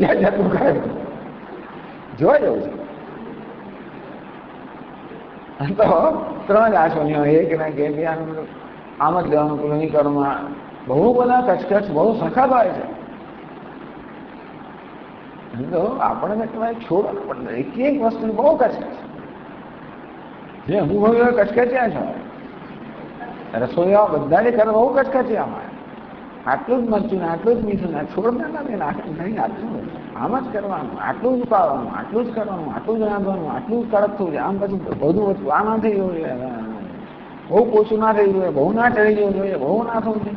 જાત જાતનું કરે. જોવા જવું છે તો 3 જ આસોનીઓ, એક ના કે આમ જ લેવાનું, પેલું નહીં કરવાનું. બહુ બધા કચકચ બહુ સખત હોય છે. તો આપણને કહેવાય છોડો પણ એક એક વસ્તુ બહુ કચકચ, જે અનુભવીઓ કચકચ્યા છે. રસોઈયા બધાને કરે બહુ કચકચ્યા. આટલું જ મરચું ને આટલું જ મીઠું ને છોડ ના નહીં, આટલું આમ જ કરવાનું, આટલું જ ઉપાડવાનું, આટલું જ કરવાનું, આટલું જ રાંધવાનું, આટલું જ કડક થવું છે. આમ પછી બધું વસ્તુ આ ના થઈ ગયું છે, બહુ ઓછું ના થઈ ગયું, બહુ ના ચડી ગયું જોઈએ, બહુ ના થવું છે.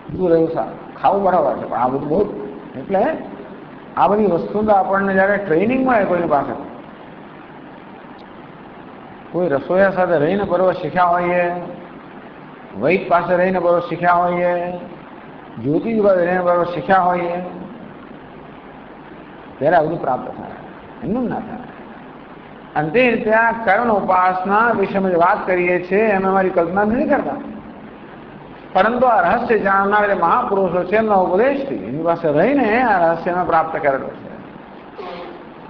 બધું રહ્યું સારું, ખાવું બરાબર છે, પણ આ બધું બહુ. એટલે આ બધી વસ્તુ તો આપણને જયારે ટ્રેનિંગ મળે કોઈની પાસે, કોઈ રસોઈયા સાથે રહીને બરોબર શીખ્યા હોઈએ, વૈદ પાસે રહીને બરોબર શીખ્યા હોઈએ, જ્યોતિષ પાસે રહીને બરોબર શીખ્યા હોઈએ, ત્યારે આ બધું પ્રાપ્ત થાય, એમનું ના થાય. અને તે ત્યાં કર્ણ ઉપાસના વિશે અમે વાત કરીએ છીએ, એમ અમારી કલ્પના નથી કરતા, પરંતુ આ રહસ્ય જાણનાર જે મહાપુરુષો છે એમના ઉપદેશથી એની પાસે રહીને આ રહસ્ય અમે પ્રાપ્ત કરેલું છે.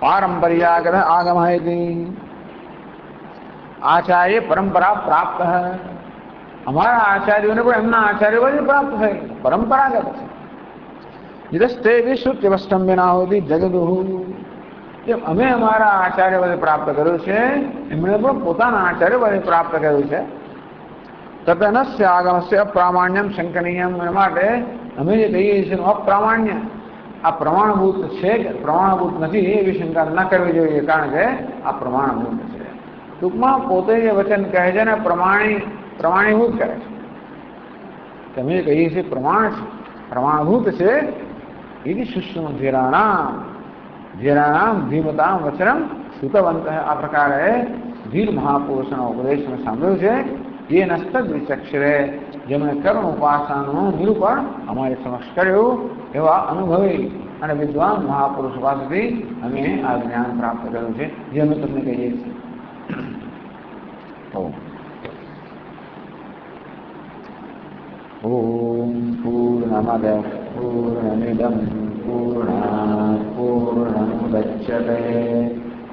પારંપર્યા આગમ આચાર્ય પરંપરા પ્રાપ્ત હૈ. અમારા આચાર્યોને પણ એમના આચાર્યો જ પ્રાપ્ત થઈ, પરંપરાગત છે. નિરસ્તે વિશ્રુત્યવસ્તંભ્યના હોતી જગદુહુ. જેમ અમે અમારા આચાર્ય વડે પ્રાપ્ત કર્યું છે, એમણે પણ પોતાના આચાર્ય વડે પ્રાપ્ત કર્યું છે. તદનસ્ય આગમસ્ય અપ્રામાણ્યમ શંકનીયમ. એના માટે અમે જે કહીએ છીએ અપ્રામાણ્ય, આ પ્રમાણભૂત છે કે પ્રમાણભૂત નથી એવી શંકા ન કરવી જોઈએ, કારણ કે આ પ્રમાણભૂત છે. ટૂંકમાં પોતે જે વચન કહે છે ને પ્રમાણીભૂત કરે છે. તમે કહીએ છીએ પ્રમાણ છે, પ્રમાણભૂત છે. એવી સુષ્મ ધીરાણામ ધીમતામ વચનમ શ્રુતવંત. આ પ્રકારે ધીર મહાપુરુષનો ઉપદેશ મેં સાંભળ્યું છે. એ નસ્તદ વિચક્ષરે, જેમણે કર્ણ ઉપાસનાનું નિરૂપણ અમારી સમક્ષ કર્યું, એવા અનુભવી અને વિદ્વાન મહાપુરુષ પાસેથી અમે આ જ્ઞાન પ્રાપ્ત કર્યું છે, જે અમે તમને કહીએ છીએ. ઓમ પૂર્ણમદ પૂર્ણમિદં પૂર્ણાત પૂર્ણમુદચ્યતે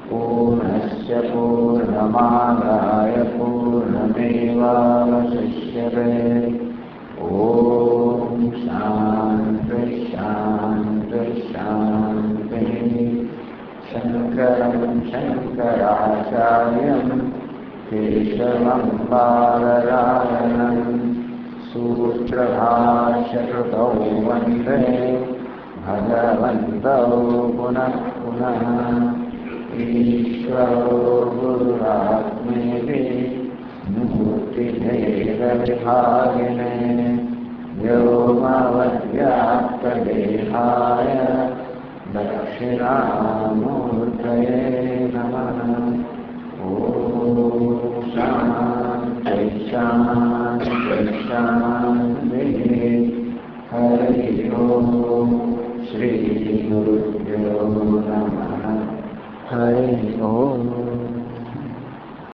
પૂર્ણસ્ય પૂર્ણમાદાય પૂર્ણમેવાવશિષ્યતે. ઓમ શાંતિ શાંતિ શાંતિ. શંકરં શંકરાચાર્યં કેશવં બાદરાયણં સૂત્રભાષ્યકૃતૌ વંદે ભગવन्तौ પુનઃ પુનઃ. ईश्वरो गुरुरात्मेति मूर्तिभेदविभागिने व्योमवद्व्याप्तदेहाय दक्षिणामूर्तये नमः. ॐ शान्ति शान्ति शान्तिः. हरि ओम. श्री गुरुभ्यो नमः. हरि ओम.